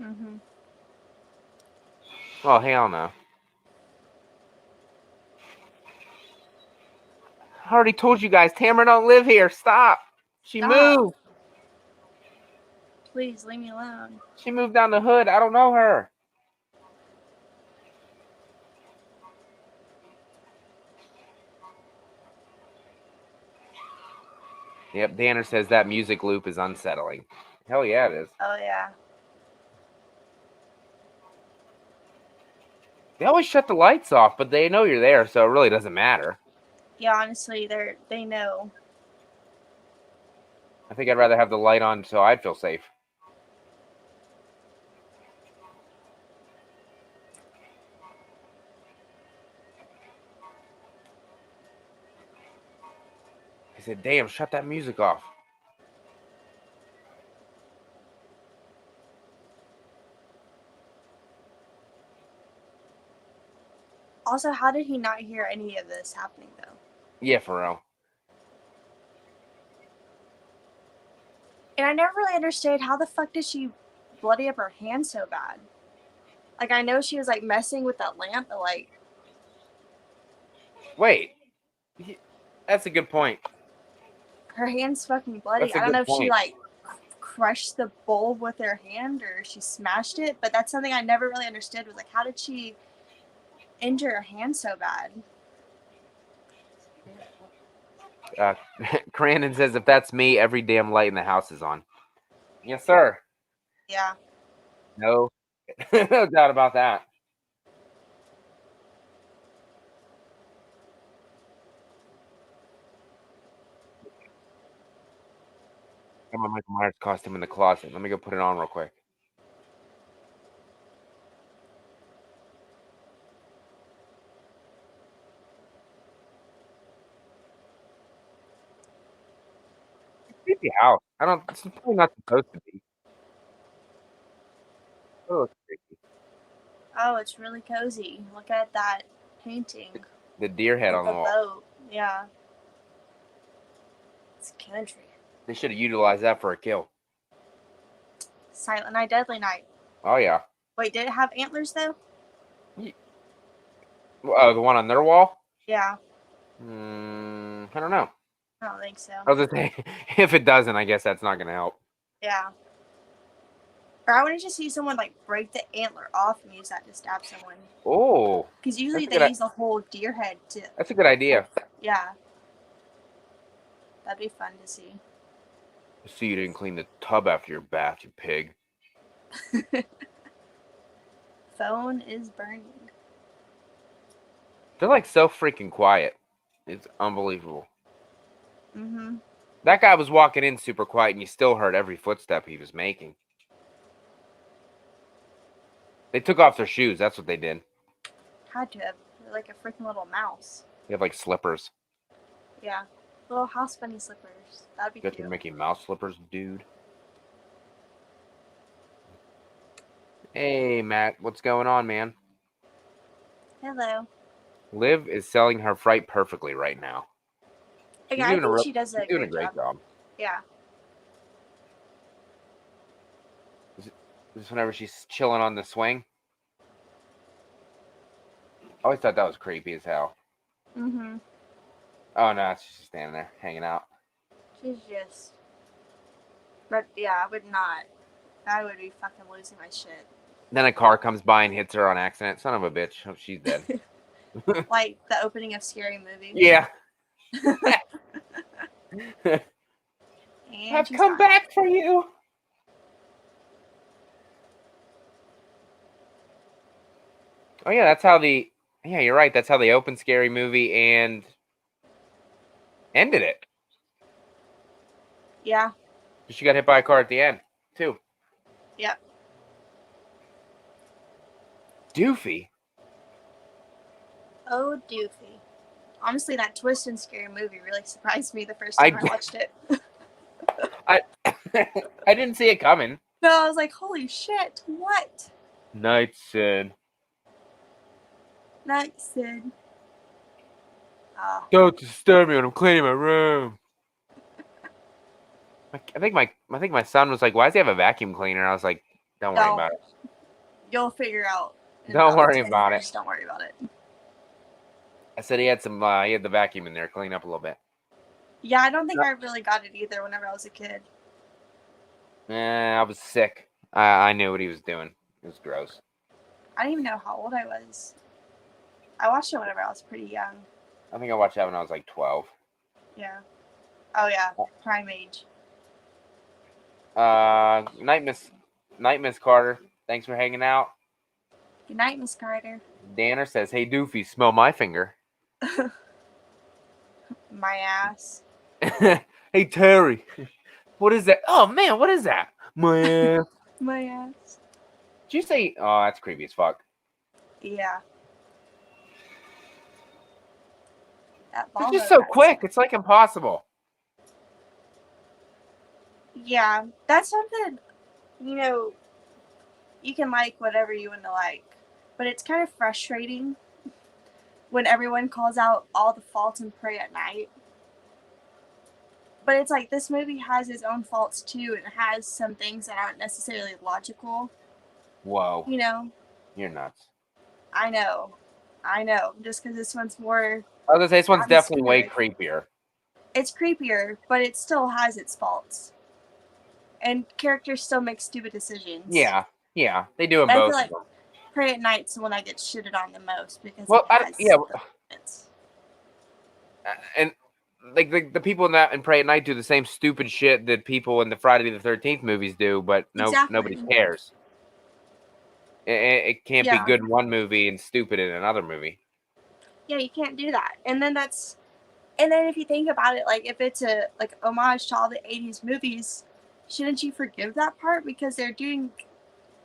Mm-hmm. Oh hell no. I already told you guys, Tamara don't live here. Stop. She Stop. moved. Please leave me alone. She moved down the hood. I don't know her. Yep, Danner says that music loop is unsettling. Hell yeah, it is. Oh yeah. They always shut the lights off, but they know you're there, so it really doesn't matter. Yeah, honestly, they know. I think I'd rather have the light on so I'd feel safe. I said, damn, shut that music off. Also, how did he not hear any of this happening though? Yeah, for real. And I never really understood how the fuck did she bloody up her hand so bad? Like, I know she was like messing with that lamp, but like, Wait. That's a good point. her hand's fucking bloody. That's a I don't good know if she point. like crushed the bowl with her hand or she smashed it, but that's something I never really understood was like, how did she injure her hand so bad? Crandon says, if that's me, every damn light in the house is on. Yes, sir. Yeah. No. No doubt about that. I got my Michael Myers costume in the closet. Let me go put it on real quick. It's a creepy house. It's probably not supposed to be. Oh, it's creepy. Oh, it's really cozy. Look at that painting The deer head of on the a wall. boat. Yeah. It's country. They should have utilized that for a kill. Silent Night, Deadly Night. Oh yeah. Wait, did it have antlers though? Oh, the one on their wall? Yeah. I don't know. I don't think so. I was gonna say, if it doesn't, I guess that's not gonna help. Yeah. Or I want to just see someone like break the antler off and use that to stab someone. Oh, Because usually That's a they good use the whole deer head to. that's a good idea. Yeah. That'd be fun to see. I see you didn't clean the tub after your bath, you pig. Phone is burning. They're like so freaking quiet. It's unbelievable. Mm-hmm. That guy was walking in super quiet, and you still heard every footstep he was making. They took off their shoes. That's what they did. Had to have. They're like a freaking little mouse. They have like slippers. Yeah. Little house bunny slippers. That'd be Got cute. your Mickey Mouse slippers, dude. Hey, Matt. What's going on, man? Hello. Liv is selling her fright perfectly right now. Yeah, I think she does a She's doing a great great job. job. Yeah. Just whenever she's chilling on the swing. I always thought that was creepy as hell. Mm-hmm. Oh no, she's just standing there hanging out. She's just. But yeah, I would not. I would be fucking losing my shit. Then a car comes by and hits her on accident. Son of a bitch. Oh, she's dead. Like the opening of Scary Movie. Yeah. And I've she's come gone. back for you. Oh yeah, that's how yeah, you're right. That's how they opened Scary Movie and ended it. Yeah. She got hit by a car at the end, too. Yep. Doofy. Oh, doofy. Honestly, that twist in Scary Movie really surprised me the first time I watched it. I didn't see it coming. No, I was like, holy shit, what? Night Sid. Night, Sid. Don't disturb me when I'm cleaning my room. I think my son was like, "Why does he have a vacuum cleaner?" I was like, "Don't worry about it. You'll figure out. in Don't worry 10 about years. it." Don't worry about it. I said he had he had the vacuum in there, clean up a little bit. Yeah, I don't think I really got it either whenever I was a kid. I was sick. I knew what he was doing. It was gross. I don't even know how old I was. I watched it whenever I was pretty young. I think I watched that when I was like 12. Yeah. Oh yeah, prime age. Night Miss Carter. Thanks for hanging out. Good night, Miss Carter. Danner says, "Hey Doofy, smell my finger." My ass. Hey Terry, what is that? Oh man, what is that? My ass. My ass. Did you say? Oh, that's creepy as fuck. Yeah. That It's ball just goes so out. quick. It's like impossible. Yeah, that's something, you can like whatever you want to like, but it's kind of frustrating when everyone calls out all the faults in Pray at Night. But it's like this movie has its own faults too, and it has some things that aren't necessarily logical. Whoa. You're nuts. I know. Just because this one's more. I was gonna say this one's definitely way atmospheric. creepier. It's creepier, but it still has its faults. And characters still make stupid decisions. Yeah, they do them I both. feel like Pray at Night's the one that gets shitted on the most because Well, it has moments. And like the people in Pray at Night do the same stupid shit that people in the Friday the 13th movies do, but nobody cares. It can't be good in one movie and stupid in another movie. Yeah, you can't do that. And then if you think about it, like if it's a homage to all the 80s movies, shouldn't you forgive that part because they're doing,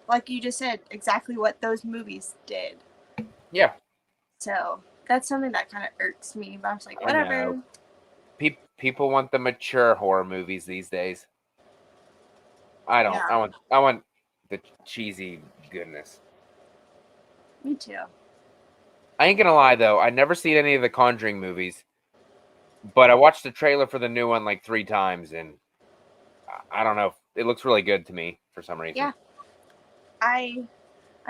like you just said, exactly what those movies did. Yeah. So that's something that kind of irks me. But I was like, whatever. People want the mature horror movies these days. I don't. Yeah. I want the cheesy goodness. Me too. I ain't gonna lie though, I never seen any of the Conjuring movies, but I watched the trailer for the new one like 3 times, and I don't know. It looks really good to me for some reason. Yeah. I'm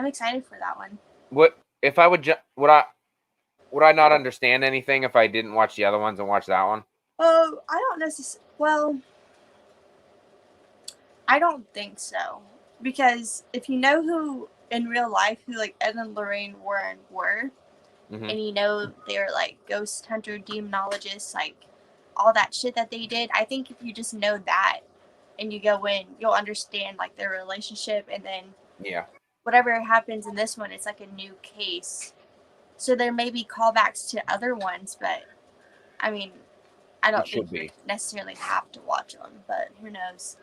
excited for that one. What if I would I not understand anything if I didn't watch the other ones and watch that one? Oh, I don't necessarily. Well, I don't think so. Because if you know who in real life who like Ed and Lorraine Warren were, Mm-hmm. and you know they're like ghost hunter, demonologists, like all that shit that they did, I think if you just know that and you go in, you'll understand like their relationship, and then Yeah. whatever happens in this one, it's like a new case. So there may be callbacks to other ones, but I mean, I don't think you necessarily have to watch them, but who knows?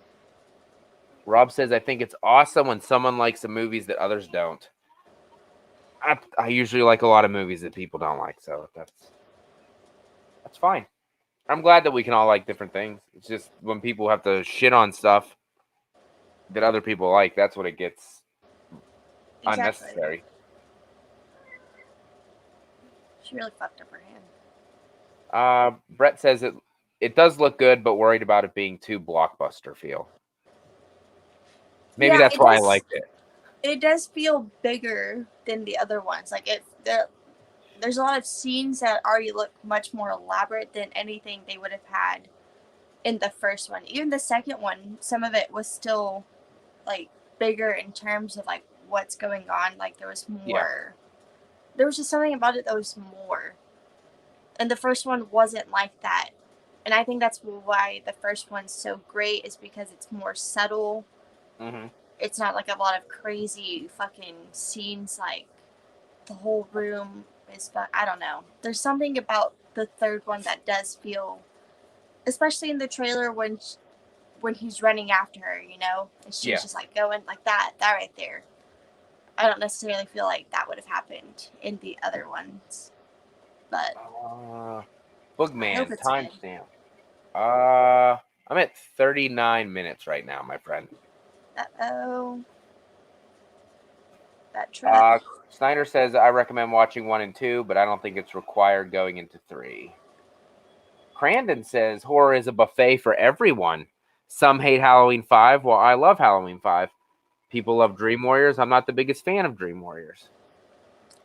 Rob says, I think it's awesome when someone likes the movies that others don't. I usually like a lot of movies that people don't like, so that's fine. I'm glad that we can all like different things. It's just when people have to shit on stuff that other people like, that's what it gets unnecessary. She really fucked up her hand. Brett says it does look good, but worried about it being too blockbuster feel. Maybe that's why I liked it. It does feel bigger than the other ones. Like there's a lot of scenes that already look much more elaborate than anything they would have had in the first one. Even the second one, some of it was still like bigger in terms of like what's going on. Like there was more. Yeah. There was just something about it that was more. And the first one wasn't like that. And I think that's why the first one's so great, is because it's more subtle. Mm-hmm. It's not like a lot of crazy fucking scenes, like the whole room is, I don't know. There's something about the third one that does feel, especially in the trailer when he's running after her, you know, and she's just like going like that right there. I don't necessarily feel like that would have happened in the other ones, but Boogman timestamp. I'm at 39 minutes right now, my friend. Uh-oh. That truck. Snyder says, I recommend watching 1 and 2, but I don't think it's required going into 3. Crandon says, horror is a buffet for everyone. Some hate Halloween 5, while I love Halloween 5. People love Dream Warriors. I'm not the biggest fan of Dream Warriors.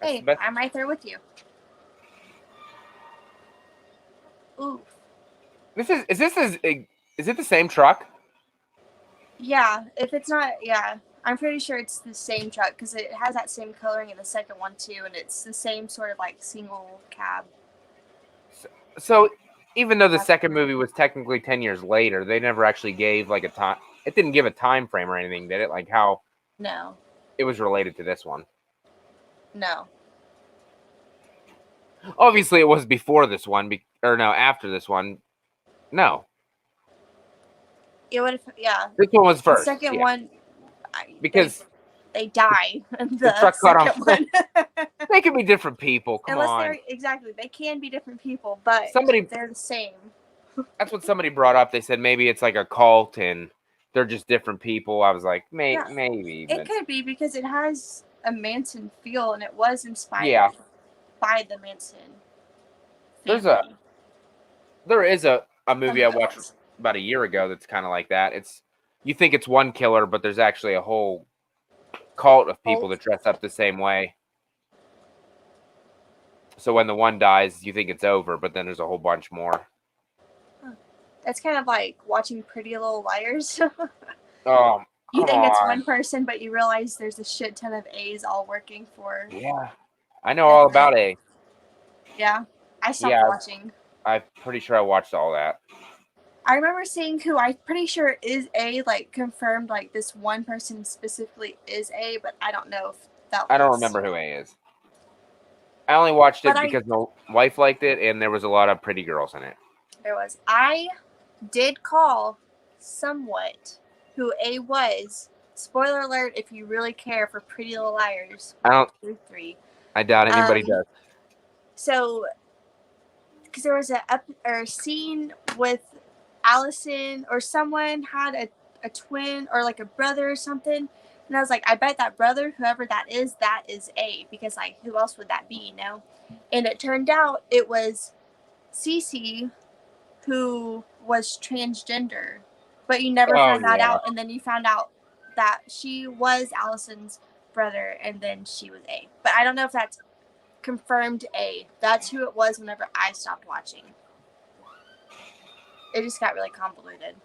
Hey, I'm right there with you. Ooh. Is it the same truck? Yeah, if it's not, yeah. I'm pretty sure it's the same truck because it has that same coloring in the second one too, and it's the same sort of like single cab. So even though the second movie was technically 10 years later, they never actually gave like a time. It didn't give a time frame or anything, did it? Like how? No. It was related to this one. No. Obviously, it was before this one, or no, after this one. No. It would have, yeah. This one was first. The second one, because they die in the truck second one. They can be different people. Come Unless on. they're exactly, they can be different people, but they're the same. That's what somebody brought up. They said maybe it's like a cult and they're just different people. I was like, maybe. It could be because it has a Manson feel, and it was inspired by the Manson family. There is a movie I watched about a year ago that's kind of like that. You think it's one killer, but there's actually a whole cult of people that dress up the same way. So when the one dies, you think it's over, but then there's a whole bunch more. That's kind of like watching Pretty Little Liars. You think it's one person, but you realize there's a shit ton of A's all working for. Yeah, I know all about A. Yeah, I stopped watching. I'm pretty sure I watched all that. I remember seeing who I'm pretty sure is A, like confirmed, like this one person specifically is A, but I don't know if that was... I don't remember who A is. I only watched it because my wife liked it, and there was a lot of pretty girls in it. There was. I did call somewhat who A was. Spoiler alert, if you really care for Pretty Little Liars. 3. I doubt anybody does. So, because there was a scene with Allison, or someone had a twin or like a brother or something, And I was like, I bet that brother, whoever that is A, because like who else would that be, you know? And it turned out it was Cece, who was transgender, but you never Oh found that yeah. out, and then you found out that she was Allison's brother, and then she was A. But I don't know if that's confirmed A. That's who it was whenever I stopped watching. It just got really convoluted.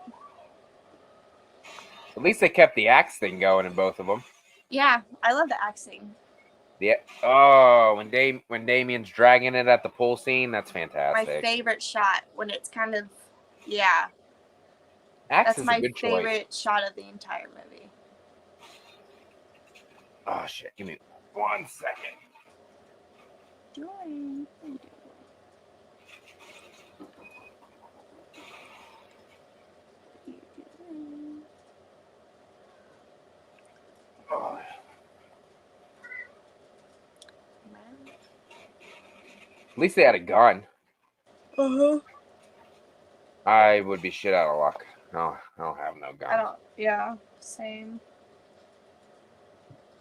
At least they kept the axe thing going in both of them. Yeah, I love the acting. Yeah. Oh, when Damien's dragging it at the pool scene, that's My fantastic. favorite shot when it's kind of, yeah, Axe that's is a my good choice. favorite shot of the entire movie. Oh shit! Give me 1 second. Doing. Oh. At least they had a gun. Uh-huh. I would be shit out of luck. No, I don't have no gun. I don't, yeah, same.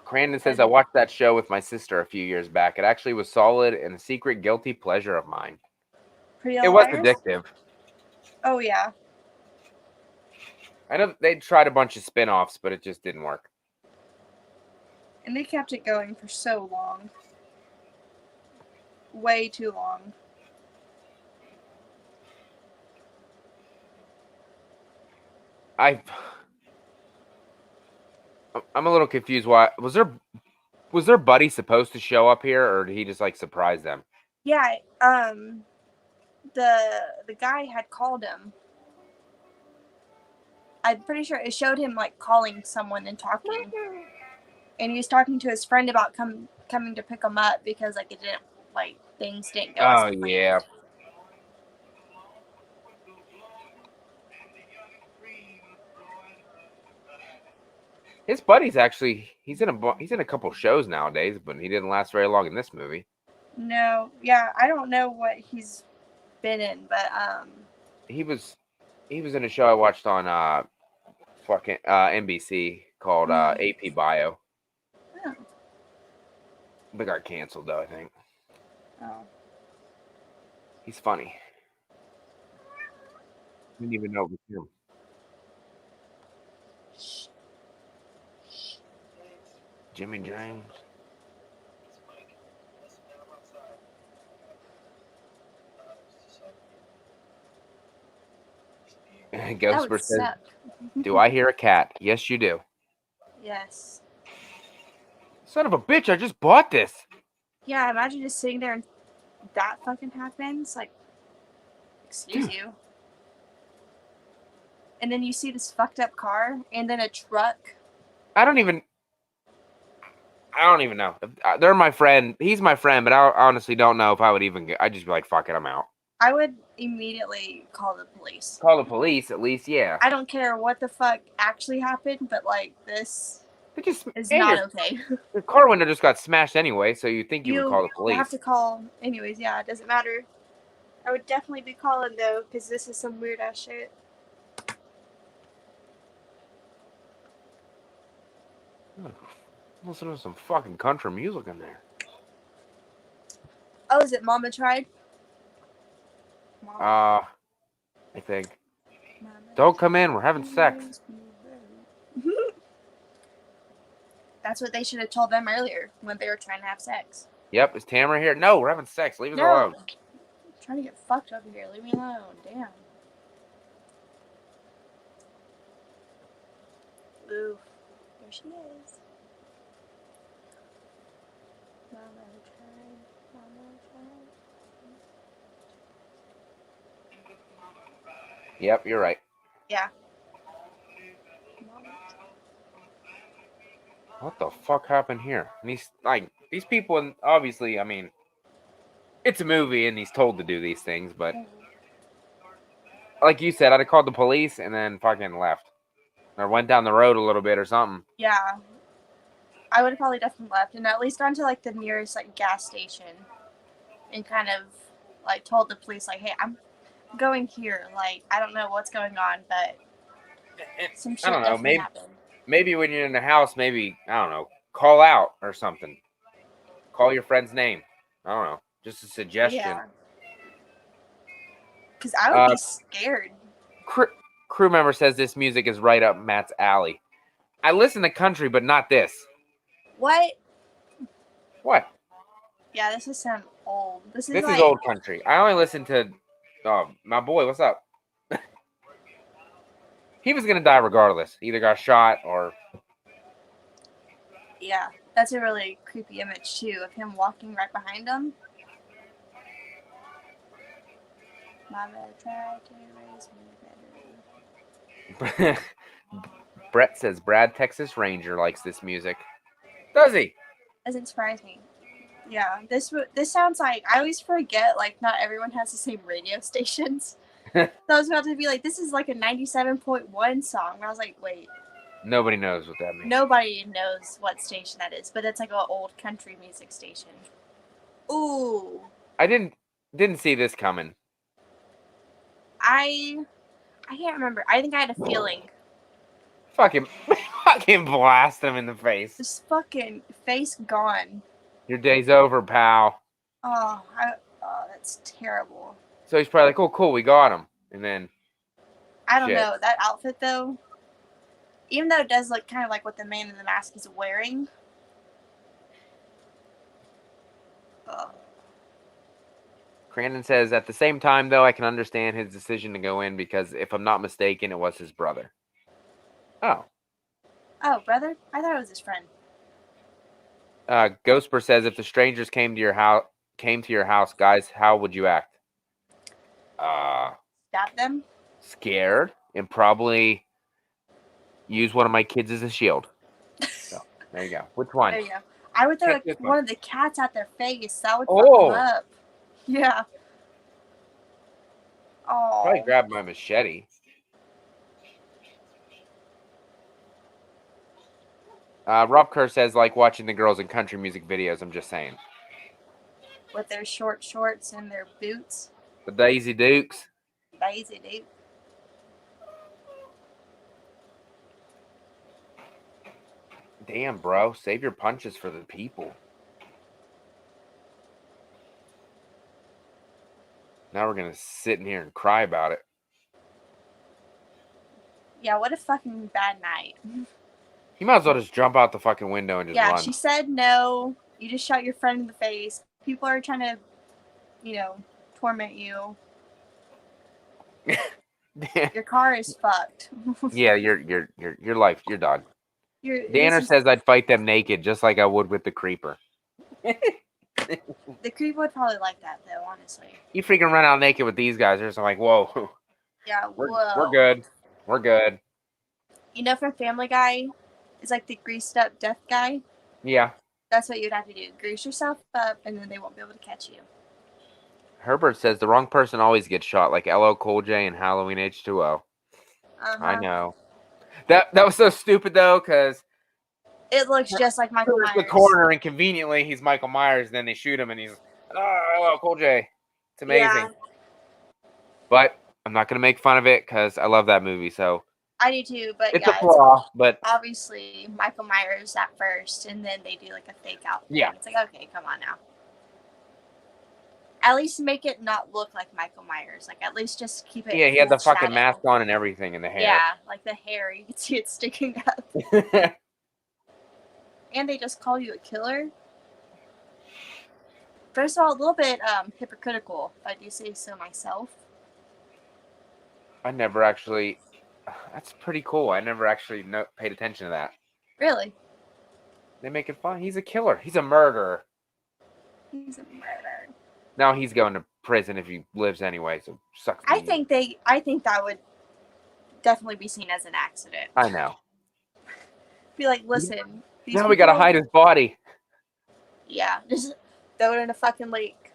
Crandon says I watched that show with my sister a few years back. It actually was solid and a secret guilty pleasure of mine. Pretty It Little was Liars? addictive. Oh, yeah. I know they tried a bunch of spin-offs, but it just didn't work. And they kept it going for so long. Way too long. I'm a little confused. Why was their buddy supposed to show up here, or did he just like surprise them? Yeah, the guy had called him. I'm pretty sure it showed him like calling someone and talking. And he was talking to his friend about coming to pick him up because like it didn't, like, things didn't go as Oh planned. yeah. His buddy's actually he's in a couple shows nowadays, but he didn't last very long in this movie. No, yeah, I don't know what he's been in, but He was in a show I watched on fucking NBC called AP Bio. oh, They got canceled though, I think. oh. He's funny. Didn't even know it was him. Jimmy James. That Ghost would says, suck. "Do I hear a cat?" Yes, you do. Yes. Son of a bitch! I just bought this. Yeah, imagine just sitting there and that fucking happens. Like, excuse you. And then you see this fucked up car and then a truck. I don't even know. They're my friend. He's my friend, but I honestly don't know if I would even. I'd just be like, "Fuck it, I'm out." I would immediately call the police. Call the police, at least, yeah. I don't care what the fuck actually happened, but like this It just is and not okay. your car window just got smashed anyway, so you think you would call the police. have to call anyways. Yeah, it doesn't matter. I would definitely be calling though, because this is some weird ass shit. Listen to some fucking country music in there. Oh, is it Mama Tried? Mama. I think. Mama Don't come in. We're having sex. That's what they should have told them earlier when they were trying to have sex. Yep, is Tamara here? No, we're having sex. Leave us alone. I'm trying to get fucked over here. Leave me alone. Damn. Ooh. There she is. Mama tried. Mama tried. Yep, you're right. Yeah. What the fuck happened here? And these people, and obviously, I mean, it's a movie and he's told to do these things, but like you said, I'd have called the police and then fucking left. Or went down the road a little bit or something. Yeah. I would have probably definitely left and at least gone to like the nearest like gas station and kind of like told the police like, hey, I'm going here. Like, I don't know what's going on, but some shit I don't know, definitely maybe happened. Maybe when you're in the house, maybe, I don't know, call out or something. Call your friend's name. I don't know. Just a suggestion. Yeah. Because I would be scared. Crew member says this music is right up Matt's alley. I listen to country, but not this. What? What? Yeah, this is some old. This This like, is old country. I only listen to my boy. What's up? He was gonna die regardless. Either got shot or. Yeah, that's a really creepy image too of him walking right behind him. Mama tried to raise me better. Brett says Brad Texas Ranger likes this music. Does he? Doesn't surprise me. Yeah, this sounds like, I always forget like not everyone has the same radio stations. So I was about to be like, this is like a 97.1 song. And I was like, wait. Nobody knows what that means. Nobody knows what station that is, but it's like an old country music station. Ooh. I didn't see this coming. I can't remember. I think I had a feeling. Fucking blast him in the face. Just fucking face gone. Your day's over, pal. Oh, that's terrible. So he's probably like, oh, cool, we got him. And then. I don't Shit. know. That outfit, though, even though it does look kind of like what the man in the mask is wearing. Crandon says, at the same time, though, I can understand his decision to go in because, if I'm not mistaken, it was his brother. Oh. Oh, brother? I thought it was his friend. Ghostper says, if the strangers came to your house, guys, how would you act? Stab them? Scared, and probably use one of my kids as a shield. So, there you go. Which one? There you go. I would throw Check like, this one of the cats at their face. That would Oh. fuck them up. Yeah. Oh. Probably grab my machete. Rob Kerr says, like watching the girls in country music videos. I'm just saying. With their short shorts and their boots. The Daisy Dukes. Daisy Duke. Damn, bro. Save your punches for the people. Now we're going to sit in here and cry about it. Yeah, what a fucking bad night. You might as well just jump out the fucking window and just Yeah, run. she said no. You just shot your friend in the face. People are trying to, torment you. Your car is fucked. Yeah, your life, you're done. Danner this is- says I'd fight them naked just like I would with the creeper. The creep would probably like that, though, honestly. You freaking run out naked with these guys. They're just like, whoa. Yeah, We're whoa. good. We're good. You know, from Family Guy, it's like the greased up death guy. Yeah. That's what you'd have to do. Grease yourself up, and then they won't be able to catch you. Herbert says the wrong person always gets shot, like LL Cool J and Halloween H2O. I know. That was so stupid though, because it looks just like Michael Myers. The corner, and conveniently he's Michael Myers. And then they shoot him, and he's LL Cool J. It's amazing. Yeah. But I'm not gonna make fun of it because I love that movie. So I do too, but it's yeah, a flaw. But obviously Michael Myers at first, and then they do like a fake out. Yeah. It's like, okay, come on now. At least make it not look like Michael Myers. Like, at least just keep it. yeah, he had the full fucking shadow. mask on and everything, and the hair. Yeah, like the hair, you can see it sticking up. And they just call you a killer. First of all, a little bit hypocritical, if I do say so myself. I never actually. That's pretty cool. I never actually paid attention to that. Really? They make it fun. He's a killer. He's a murderer. He's a murderer. Now he's going to prison if he lives anyway. So sucks. I think that would definitely be seen as an accident. I know. Be like, listen. Now we gotta hide his body. Yeah, just throw it in a fucking lake.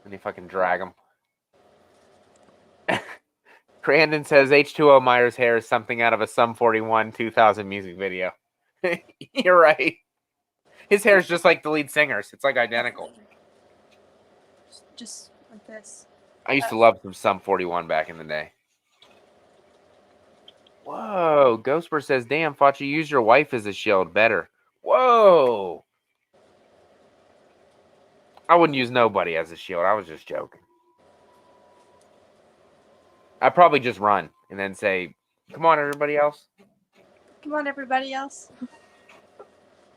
And they fucking drag him. Crandon says H2O Myers' hair is something out of a Sum 41 2000 music video. You're right. His hair is just like the lead singer's. It's like identical. Just like this. I used to love some Sum 41 back in the day. Whoa. Ghostbird says, damn, Fauci, use your wife as a shield. Better. Whoa. I wouldn't use nobody as a shield. I was just joking. I'd probably just run and then say, come on, everybody else. Come on, everybody else.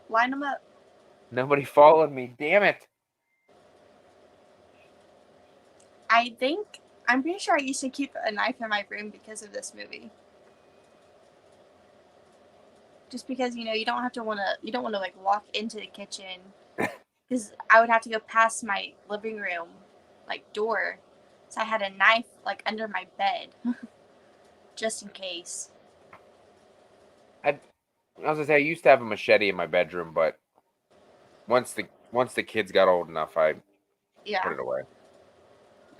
Line them up. Nobody followed me. Damn it. I'm pretty sure I used to keep a knife in my room because of this movie. Just because, you don't want to like walk into the kitchen because I would have to go past my living room like door. So I had a knife like under my bed just in case. I was gonna say I used to have a machete in my bedroom, but once the kids got old enough, I Yeah, put it away.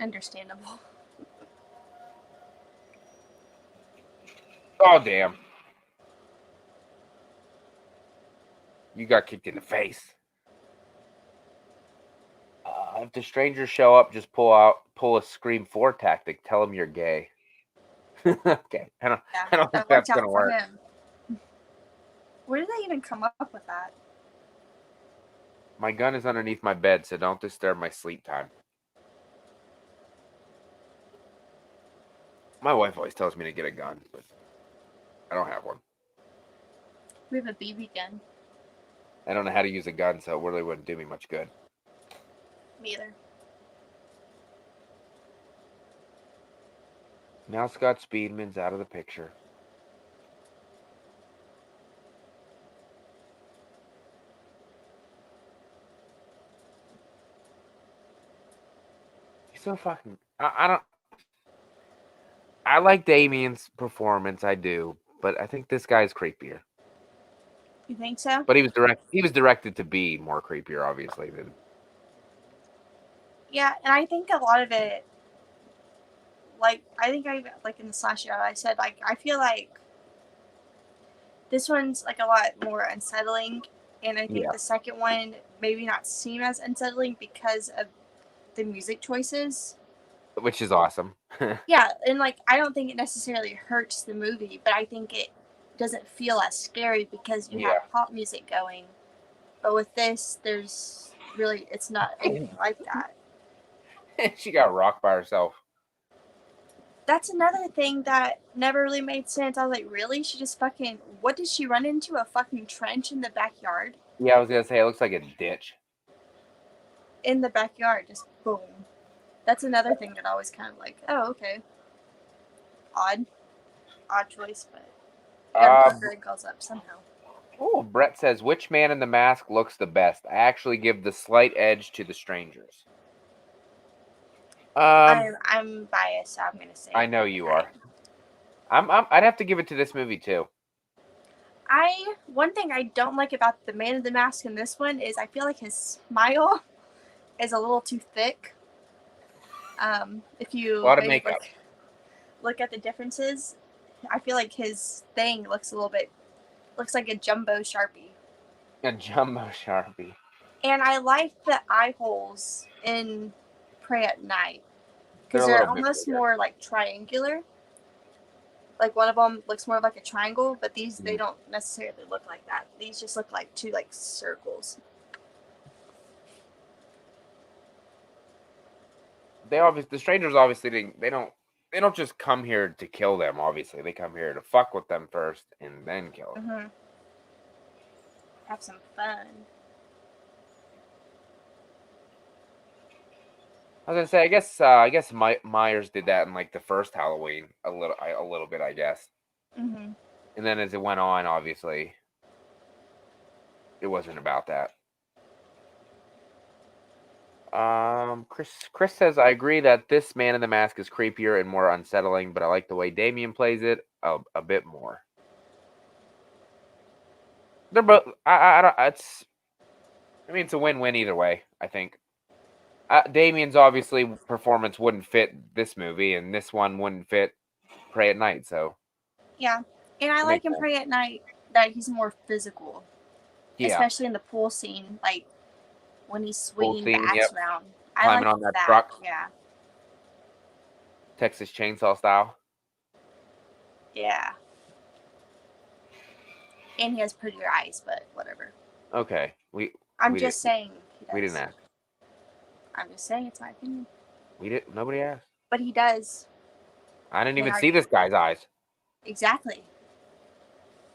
understandable. Oh damn! You got kicked in the face. If the strangers show up, just pull a Scream 4 tactic. Tell them you're gay. Okay, I don't Yeah, think that that's worked out gonna for work. him. Where did they even come up with that? My gun is underneath my bed, so don't disturb my sleep time. My wife always tells me to get a gun, but I don't have one. We have a BB gun. I don't know how to use a gun, so it really wouldn't do me much good. Me either. Now Scott Speedman's out of the picture. He's so fucking. I don't. I like Damien's performance, I do, but I think this guy's creepier. You think so? But he was directed to be more creepier, obviously, than. Yeah, and I think a lot of it, like in the slasher, I said like I feel like this one's like a lot more unsettling, and I think Yeah. the second one maybe not seem as unsettling because of the music choices. Which is awesome. Yeah, and like I don't think it necessarily hurts the movie, but I think it doesn't feel as scary because you have Yeah. pop music going. But with this, it's not anything like that. She got rocked by herself. That's another thing that never really made sense. I was like, really? What did she run into? A fucking trench in the backyard? Yeah, I was gonna say it looks like a ditch. In the backyard, just boom. That's another thing that I was kind of like, oh, okay. Odd choice, but you gotta fuck her girls up somehow. Oh, Brett says, which man in the mask looks the best? I actually give the slight edge to the strangers. I'm biased, so I'm gonna say. I know you are. I'd have to give it to this movie too. One thing I don't like about the Man in the Mask in this one is I feel like his smile is a little too thick. If you A lot of makeup. look at the differences, I feel like his thing looks like a jumbo Sharpie. A jumbo Sharpie. And I like the eye holes in Pray at Night because They're a they're little bit almost bigger. more like triangular. Like one of them looks more like a triangle, but these they don't necessarily look like that. These just look like two like circles. The strangers obviously they don't just come here to kill them. Obviously, they come here to fuck with them first and then kill them. Mm-hmm. Have some fun. I was gonna say, I guess Myers did that in like the first Halloween a little bit, I guess. Mm-hmm. And then as it went on, obviously, it wasn't about that. Chris says, I agree that this Man in the Mask is creepier and more unsettling, but I like the way Damien plays it a bit more. They're both. I don't. It's a win-win either way. I think. Damien's obviously performance wouldn't fit this movie, and this one wouldn't fit Pray at Night. So Yeah, and I like in Pray at Night that he's more physical, especially in the pool scene, like when he's swinging the axe around. Climbing on that truck. Yeah. Texas Chainsaw style. Yeah. And he has prettier eyes, but whatever. Okay, I'm we just saying he does. we didn't ask. I'm just saying it's my opinion. We did. Nobody asked. But he does. I didn't They even are see this guy's eyes. Exactly.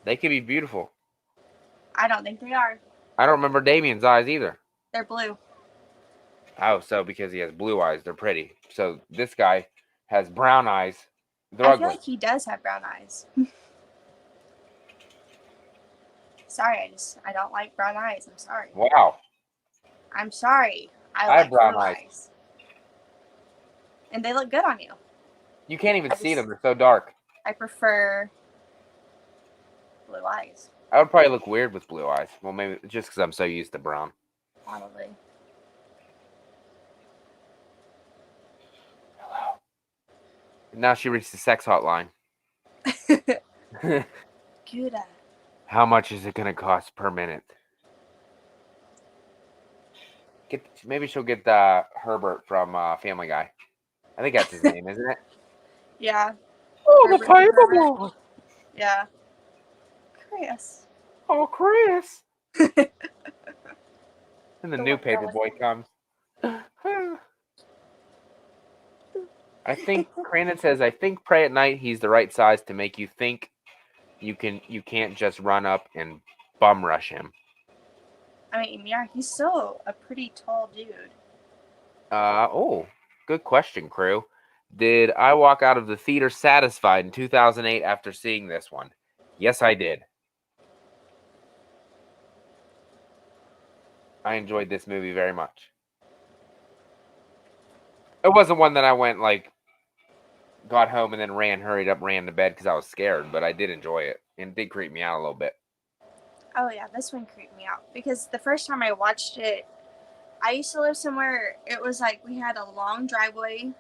They could be beautiful. I don't think they are. I don't remember Damien's eyes either. They're blue. Oh, so because he has blue eyes, they're pretty. So this guy has brown eyes. They're I ugly. feel like he does have brown eyes. Sorry, I don't like brown eyes. I'm sorry. Wow. I'm sorry. I I have like brown blue eyes. eyes. And they look good on you. You can't even I see just- them. They're so dark. I prefer blue eyes, I would probably look weird with blue eyes. Well, maybe just because I'm so used to brown. probably. Hello. Now she reached the sex hotline. Good. How much is it going to cost per minute? Maybe she'll get Herbert from Family Guy. I think that's his name, isn't it? Yeah. Oh, Herbert the and Herbert. paperboy. Yeah. Chris. Oh, Chris. And the The new one girl with- paperboy comes. I think Crandon says, I think Pray at Night, he's the right size to make you think you can't just run up and bum rush him. I mean, yeah, he's still a pretty tall dude. Oh, good question, crew. Did I walk out of the theater satisfied in 2008 after seeing this one? Yes, I did. I enjoyed this movie very much. It wasn't one that I went got home and then ran to bed because I was scared, but I did enjoy it. And it did creep me out a little bit. Oh yeah, this one creeped me out because the first time I watched it, I used to live somewhere. It was like we had a long driveway,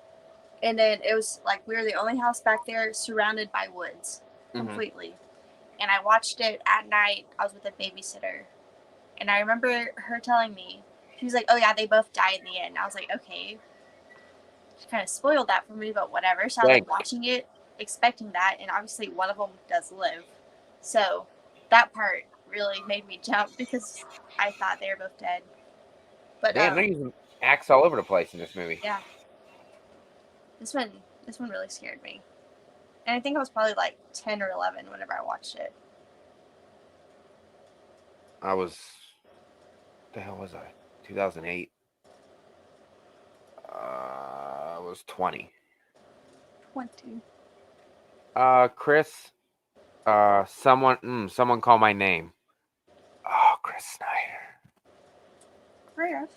and then it was like we were the only house back there, surrounded by woods completely. And I watched it at night. I was with a babysitter, and I remember her telling me, she was like, "Oh yeah, they both died in the end." I was like, "Okay." She kind of spoiled that for me, but whatever. So I was like watching it, expecting that, and obviously one of them does live. So that part really made me jump because I thought they were both dead. But Damn, they're using axe all over the place in this movie. yeah, this one really scared me, and I think I was probably like 10 or 11 whenever I watched it. I was, the hell was I? 2008. I was 20. 20. Chris, someone call my name. Oh, Chris Snyder. Chris.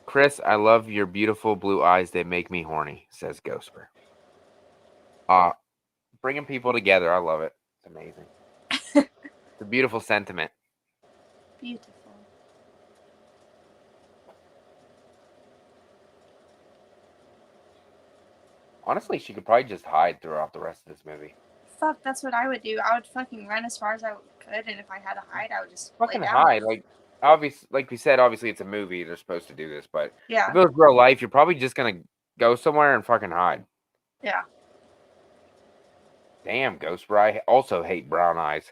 Chris, I love your beautiful blue eyes. They make me horny, says Ghoster. Bringing people together. I love it. It's amazing. It's a beautiful sentiment. Beautiful. Honestly, she could probably just hide throughout the rest of this movie. Fuck, that's what I would do. I would fucking run as far as I could, and if I had to hide, I would just Fucking lay down. hide. Like we said, obviously it's a movie. They're supposed to do this, but Yeah. if it was real life, you're probably just gonna go somewhere and fucking hide. Yeah. Damn, Ghost, I also hate brown eyes.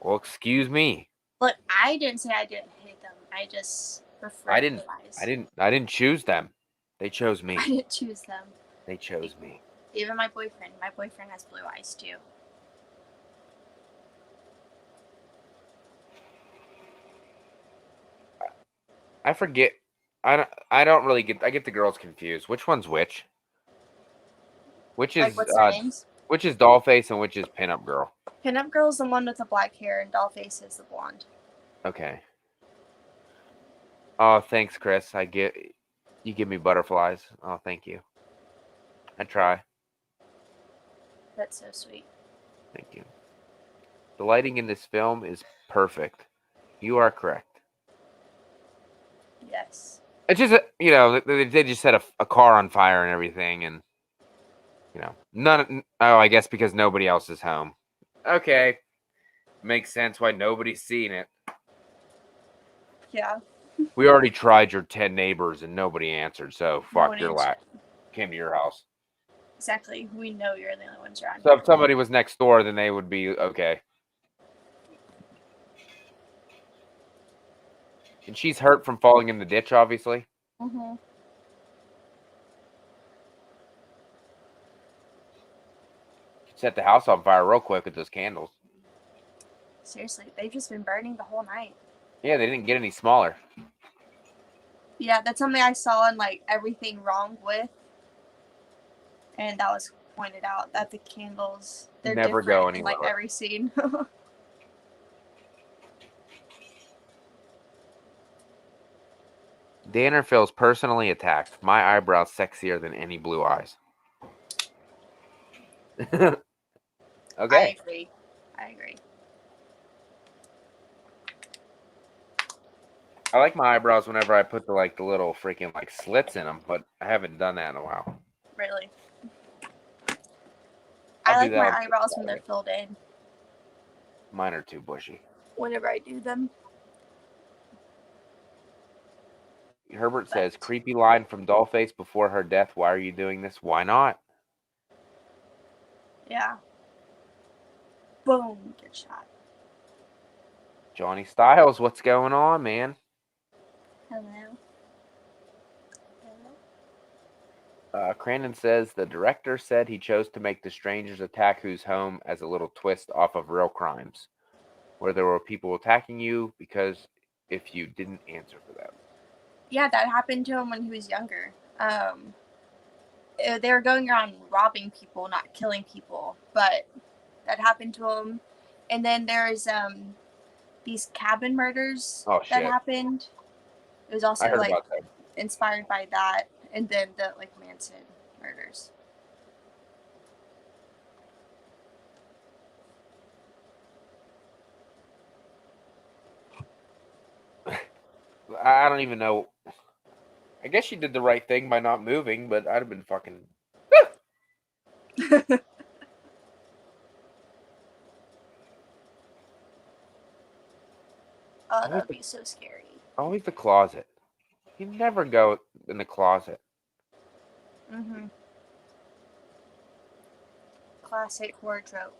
Well, excuse me. Look, I didn't say I didn't hate them. I just prefer I didn't. blue eyes. I didn't choose them. They chose me. I didn't choose them. They chose me. Even my boyfriend. My boyfriend has blue eyes too. I forget. I don't really get. I get the girls confused. Which one's which? Which is Like, what's their names? which is Dollface and which is Pinup Girl? Pinup Girl's the one with the black hair, and Dollface is the blonde. Okay. Oh, thanks, Chris. You give me butterflies. Oh, thank you. I try. That's so sweet. Thank you. The lighting in this film is perfect. You are correct. Yes. It's just, they just set a car on fire and everything, and, I guess because nobody else is home. Okay. Makes sense why nobody's seen it. Yeah. We already tried your 10 neighbors and nobody answered, so fuck one your answered. lack. Came to your house. Exactly. We know you're the only ones around So here. if somebody was next door, then they would be okay. And she's hurt from falling in the ditch, obviously. Mm-hmm. Set the house on fire real quick with those candles. Seriously, they've just been burning the whole night. Yeah, they didn't get any smaller. Yeah, that's something I saw in like Everything Wrong With, and that was pointed out that the candles they're Never different go in any like lower. every scene. Danner feels personally attacked. My eyebrows sexier than any blue eyes. I Okay. agree. I agree. I like my eyebrows whenever I put the little freaking slits in them, but I haven't done that in a while. Really. I'll I do like that my on eyebrows when Saturday. they're filled in. Mine are too bushy. Whenever I do them. Herbert says, creepy line from Dollface before her death. Why are you doing this? Why not? Yeah. Boom, get shot. Johnny Styles, what's going on, man? Hello. Crandon says the director said he chose to make the strangers attack whose home as a little twist off of real crimes, where there were people attacking you because if you didn't answer for them. Yeah, that happened to him when he was younger. They were going around robbing people, not killing people, but that happened to him. And then there's these cabin murders Oh, that shit. happened. It was I also heard like about that. inspired by that, and then the Manson murders. I don't even know. I guess she did the right thing by not moving, but I'd have been fucking. Oh, that would be so scary. Always the closet. You never go in the closet. Mm-hmm. Classic wardrobe.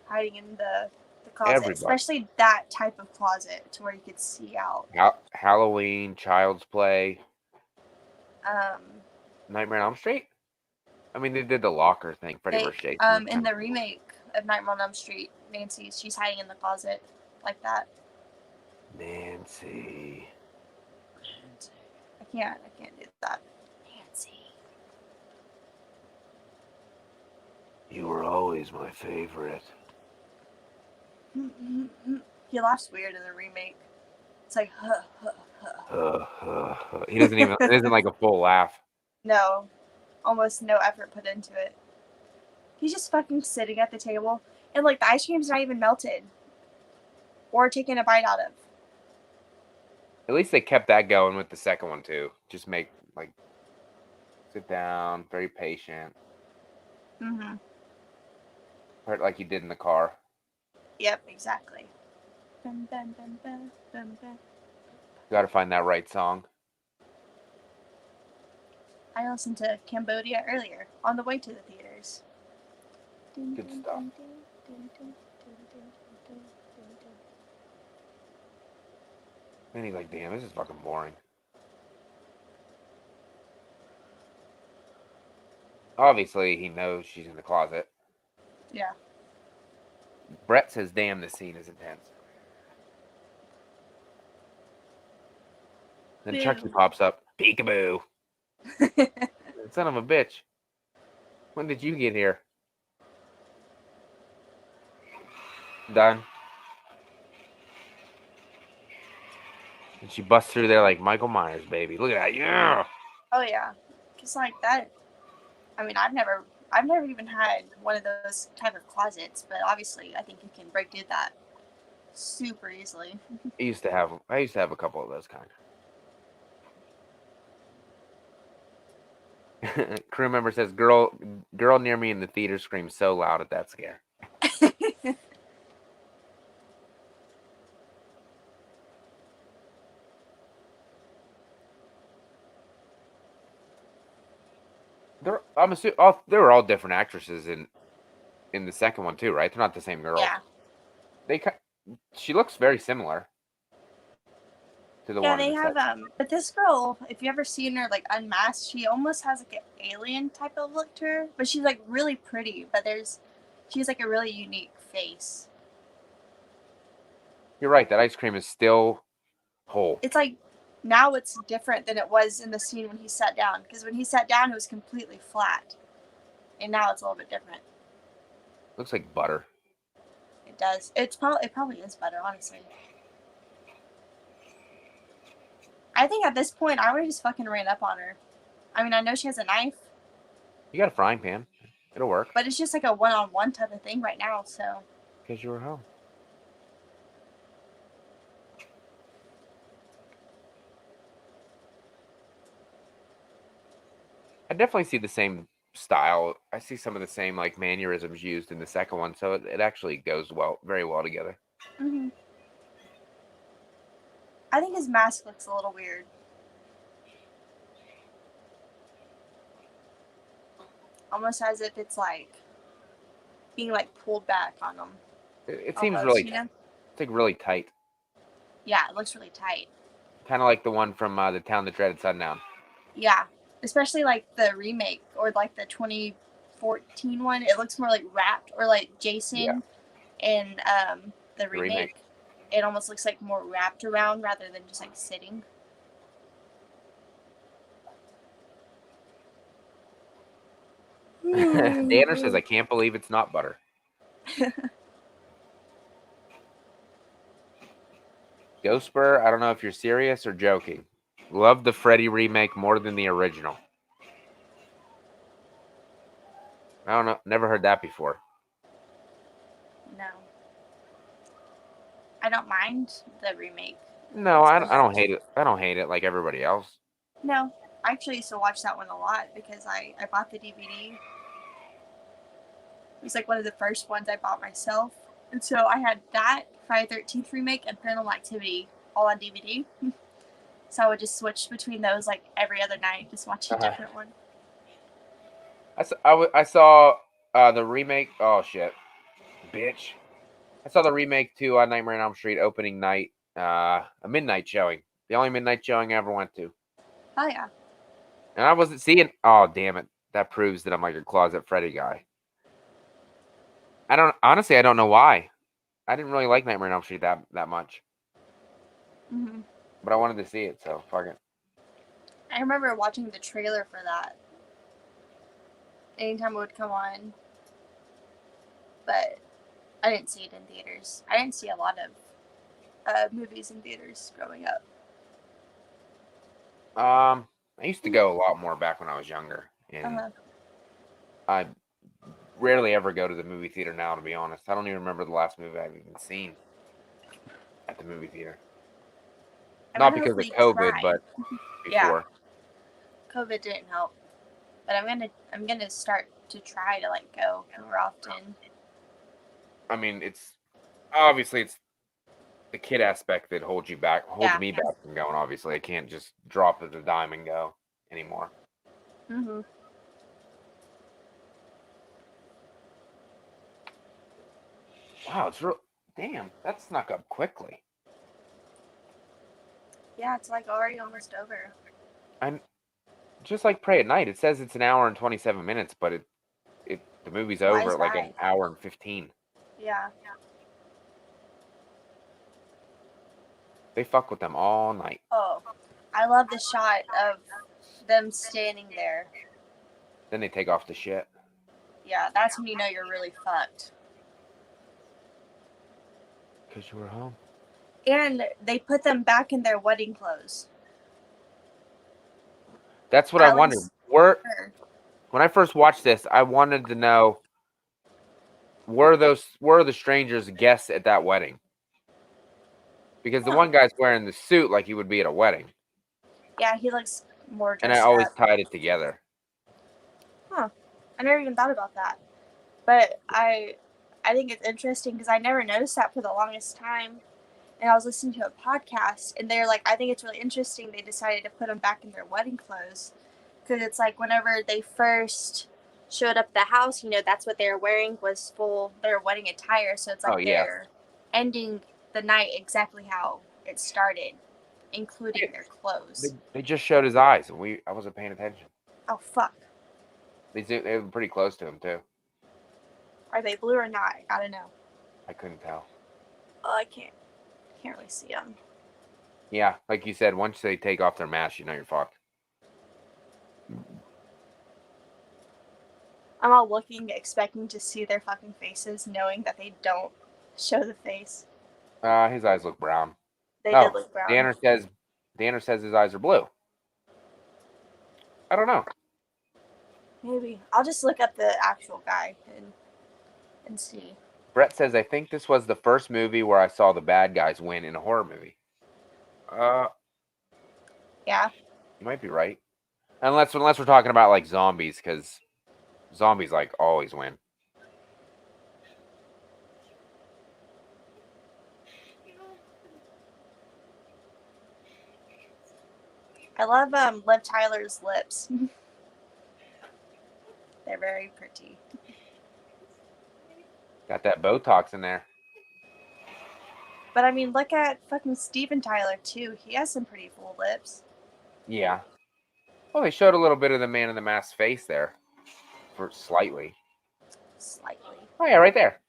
Hiding in the closet. Everybody. Especially that type of closet to where you could see out. Halloween, Child's Play, Um, Nightmare on Elm Street. I mean, they did the locker thing. Freddy vs. Jason. in the remake of Nightmare on Elm Street, she's hiding in the closet like that. Nancy. I can't do that. Nancy. You were always my favorite. He laughs weird in the remake. It's like, huh, huh, huh. He doesn't even. It isn't like a full laugh. No, almost no effort put into it. He's just fucking sitting at the table, and like the ice cream's not even melted or taking a bite out of. At least they kept that going with the second one too. Just make sit down, very patient. Mm-hmm. Part like you did in the car. Yep, exactly. Bum, bum, bum, bum, bum, bum. Got to find that right song. I listened to Cambodia earlier on the way to the theaters. Good stuff. And he's like, damn, this is fucking boring. Obviously, he knows she's in the closet. Yeah. Brett says, damn, this scene is intense. Then Boo. Chucky pops up. Peekaboo. Son of a bitch. When did you get here? Done. And she busts through there like Michael Myers, baby. Look at that. Yeah. Oh yeah, because like that. I mean, I've never even had one of those type of closets, but obviously, I think you can break through that super easily. I used to have a couple of those kind. Crew member says, girl near me in the theater screams so loud at that scare. I'm assuming they were all different actresses in the second one too, right? They're not the same girl. Yeah. She looks very similar. to the Yeah, one they that have said. but this girl, if you ever seen her like unmasked, she almost has like an alien type of look to her. But she's like really pretty. But she's like a really unique face. You're right. That ice cream is still whole. It's like now it's different than it was in the scene when he sat down. Because when he sat down, it was completely flat, and now it's a little bit different. Looks like butter. It does. It probably is better, honestly. I think at this point, I would have just fucking ran up on her. I mean, I know she has a knife, You got a frying pan. It'll work. but it's just like a one-on-one type of thing right now. So Because you were home. I definitely see the same style. I see some of the same like mannerisms used in the second one, so it actually goes very well together. mm-hmm. I think his mask looks a little weird. Almost as if it's like being like pulled back on him. It seems Almost, really, you know? it's like really tight. Yeah, it looks really tight. Kind of like the one from The Town That Dreaded Sundown. Yeah, especially like the remake or like the 2014 one. It looks more like wrapped, or like Jason in the remake. It almost looks like more wrapped around rather than just like sitting. Danner says, I can't believe it's not butter. Ghostbur, I don't know if you're serious or joking. Love the Freddy remake more than the original. I don't know. Never heard that before. No. I don't mind the remake. No, I don't hate it. I don't hate it like everybody else. No. I actually used to watch that one a lot because I bought the DVD. It was like one of the first ones I bought myself. And so I had that, Friday the 13th remake, and Paranormal Activity all on DVD. So I would just switch between those like every other night, just watch a different one. I saw the remake. Oh, shit. Bitch. I saw the remake to Nightmare on Elm Street opening night, a midnight showing. The only midnight showing I ever went to. Oh, yeah. And I wasn't seeing. Oh, damn it. That proves that I'm like a closet Freddy guy. I don't know why. I didn't really like Nightmare on Elm Street that much. Mm-hmm. But I wanted to see it, so fuck it. I remember watching the trailer for that. Anytime it would come on. But I didn't see it in theaters. I didn't see a lot of movies in theaters growing up. I used to go a lot more back when I was younger. And I rarely ever go to the movie theater now, to be honest. I don't even remember the last movie I've even seen at the movie theater. Not because of COVID, but before. Yeah. COVID didn't help. But I'm gonna start to try to like go more often. I mean, it's the kid aspect that holds me back from going. Obviously, I can't just drop the dime and go anymore. Mm-hmm. Wow, it's real. Damn, that snuck up quickly. Yeah, it's like already almost over. And just like Pray at Night, it says it's an hour and 27 minutes, but the movie's over at like an hour and 15. Yeah. They fuck with them all night. Oh, I love the shot of them standing there. Then they take off the shit. Yeah, that's when you know you're really fucked. Because you were home. And they put them back in their wedding clothes. That's what I wondered. When I first watched this, I wanted to know, were the strangers guests at that wedding? Because the one guy's wearing the suit like he would be at a wedding. Yeah, he looks more dressed And I always up. tied it together. Huh. I never even thought about that. But I think it's interesting because I never noticed that for the longest time. And I was listening to a podcast, and they're like, I think it's really interesting they decided to put them back in their wedding clothes. Because it's like whenever they first showed up at the house, you know, that's what they were wearing was their wedding attire. So it's like they're ending the night exactly how it started including their clothes. They just showed his eyes, and I wasn't paying attention. Oh fuck. They were pretty close to him too. Are they blue or not? I don't know. I couldn't tell. Oh, I can't really see them. Yeah, like you said, once they take off their mask, you know you're fucked. I'm all looking, expecting to see their fucking faces, knowing that they don't show the face. His eyes look brown. They did look brown. Danner says his eyes are blue. I don't know. Maybe. I'll just look up the actual guy and see. Brett says, I think this was the first movie where I saw the bad guys win in a horror movie. Yeah. You might be right. Unless we're talking about like zombies, because zombies like always win. I love Liv Tyler's lips. They're very pretty. Got that Botox in there. But I mean, look at fucking Steven Tyler too. He has some pretty full lips. Yeah. Well, they showed a little bit of the Man in the Mask's face there. For slightly. Slightly. Oh yeah, right there.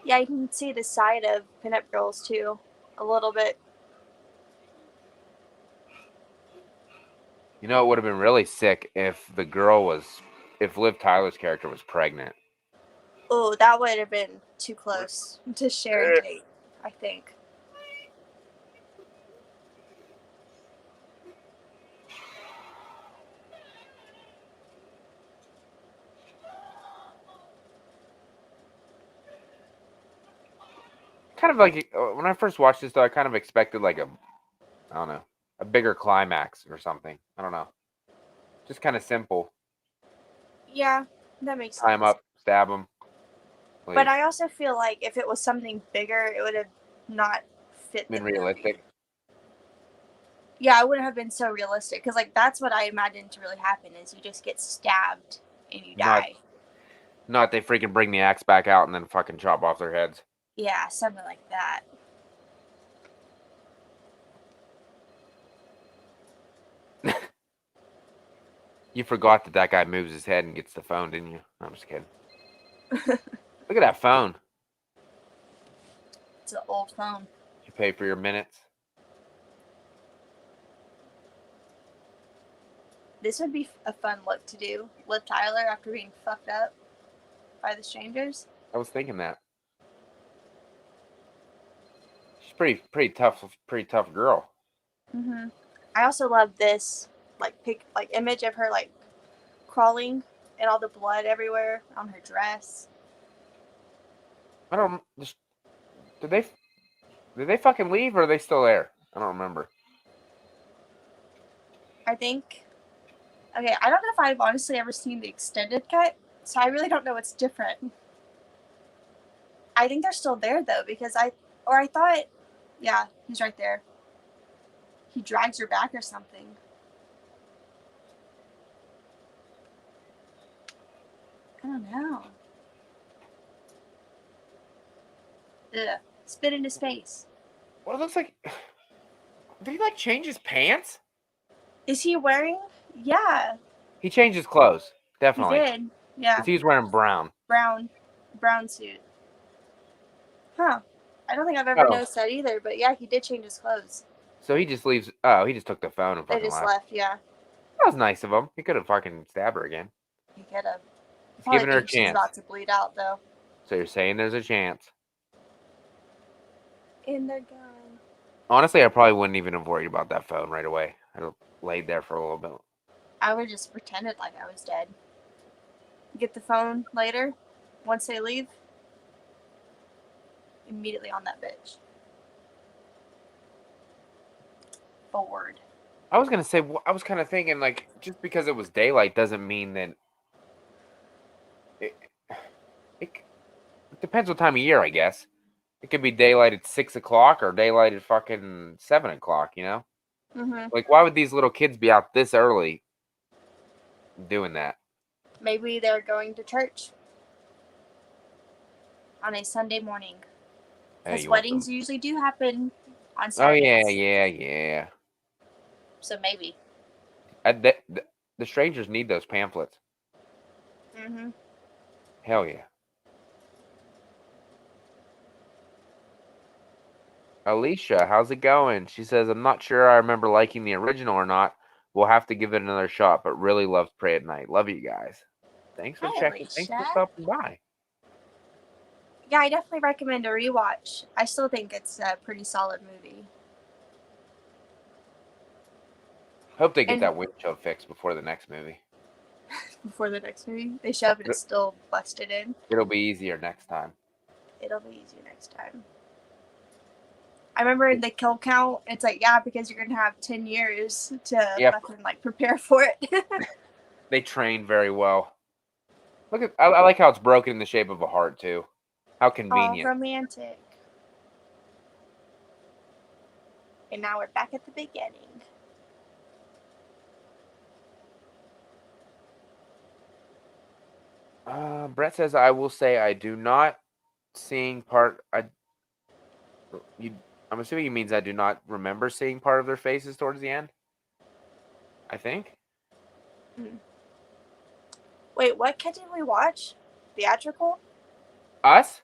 Yeah, you can see the side of Pinup Girls too. A little bit. You know, it would have been really sick if Liv Tyler's character was pregnant. Oh, that would have been too close to Sharon Tate, I think. Kind of like, when I first watched this, though, I kind of expected like I don't know, a bigger climax or something. I don't know. Just kind of simple. Yeah, that makes sense. Tie him up, stab him. But I also feel like if it was something bigger, it would have not fit Been the realistic. movie. Yeah, it wouldn't have been so realistic. Because, like, that's what I imagined to really happen is you just get stabbed and you die. Not they freaking bring the axe back out and then fucking chop off their heads. Yeah, something like that. You forgot that guy moves his head and gets the phone, didn't you? I'm just kidding. Look at that phone. It's an old phone. You pay for your minutes. This would be a fun look to do. Liv Tyler after being fucked up by the strangers. I was thinking that. She's pretty tough girl. Mhm. I also love this image of her like crawling and all the blood everywhere on her dress. I don't. Did they fucking leave or are they still there? I don't remember. I think. Okay, I don't know if I've honestly ever seen the extended cut, so I really don't know what's different. I think they're still there though because I thought, yeah, he's right there. He drags her back or something. I don't know. Ugh. Spit into space. Well, it looks like. Did he like change his pants? Is he wearing? Yeah. He changed his clothes. Definitely. He did. Yeah. 'Cause he was wearing brown. Brown suit. Huh. I don't think I've ever noticed that either, but yeah, he did change his clothes. So he just leaves. Oh, he just took the phone and They fucking just left. left, yeah. That was nice of him. He could have fucking stabbed her again. He could have. He's giving her a She's chance. about to bleed out though. So you're saying there's a chance. And they're gone. Honestly, I probably wouldn't even have worried about that phone right away. I'd have laid there for a little bit. I would just pretended like I was dead. Get the phone later, once they leave. Immediately on that bitch. Forward. I was gonna say, I was kind of thinking, like, just because it was daylight doesn't mean that. It depends what time of year, I guess. It could be daylight at 6 o'clock or daylight at fucking 7 o'clock, you know? Mm-hmm. Like, why would these little kids be out this early doing that? Maybe they're going to church on a Sunday morning. Because weddings usually do happen on Oh Saturdays. yeah. So maybe. The strangers need those pamphlets. Mm-hmm. Hell yeah. Alicia, how's it going? She says, I'm not sure I remember liking the original or not. We'll have to give it another shot, but really loved Pray at Night. Love you guys. Thanks for Hi, checking. Thanks for Alicia. stopping by. Yeah, I definitely recommend a rewatch. I still think it's a pretty solid movie. Hope they get And that windshield fixed before the next movie. before the next movie, they show up and it's still busted in. It'll be easier next time. It'll be easier next time. I remember in the kill count, it's like, yeah, because you're gonna have 10 years to fucking like prepare for it. They train very well. Look at I like how it's broken in the shape of a heart too. How All convenient. romantic. And now we're back at the beginning. Brett says, I will say I do not seeing part. I'm assuming he means I do not remember seeing part of their faces towards the end. I think. Wait, what did we watch? Theatrical? Us?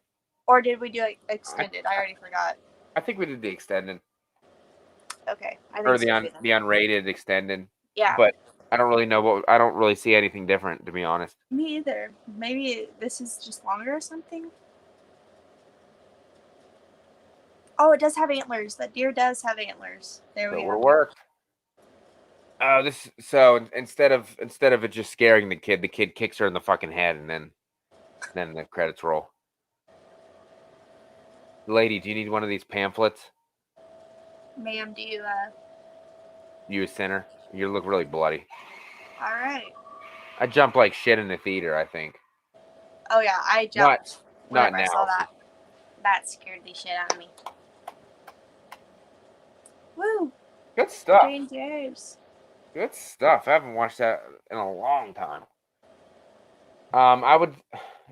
Or did we do it extended? I already forgot. I think we did the extended. Okay. I think Or so too, the unrated extended. yeah. But I don't really know I don't really see anything different, to be honest. Me either. Maybe this is just longer or something. Oh, it does have antlers. That deer does have antlers. There we So go. we'll work. So instead of it just scaring the kid kicks her in the fucking head, and then the credits roll. Lady, do you need one of these pamphlets? Ma'am, do you You a sinner? You look really bloody. alright. I jumped like shit in the theater, I think. Oh yeah, I jumped Not whenever I now. saw that. That scared the shit out of me. Woo! Good stuff. Jane James. Good stuff. I haven't watched that in a long time.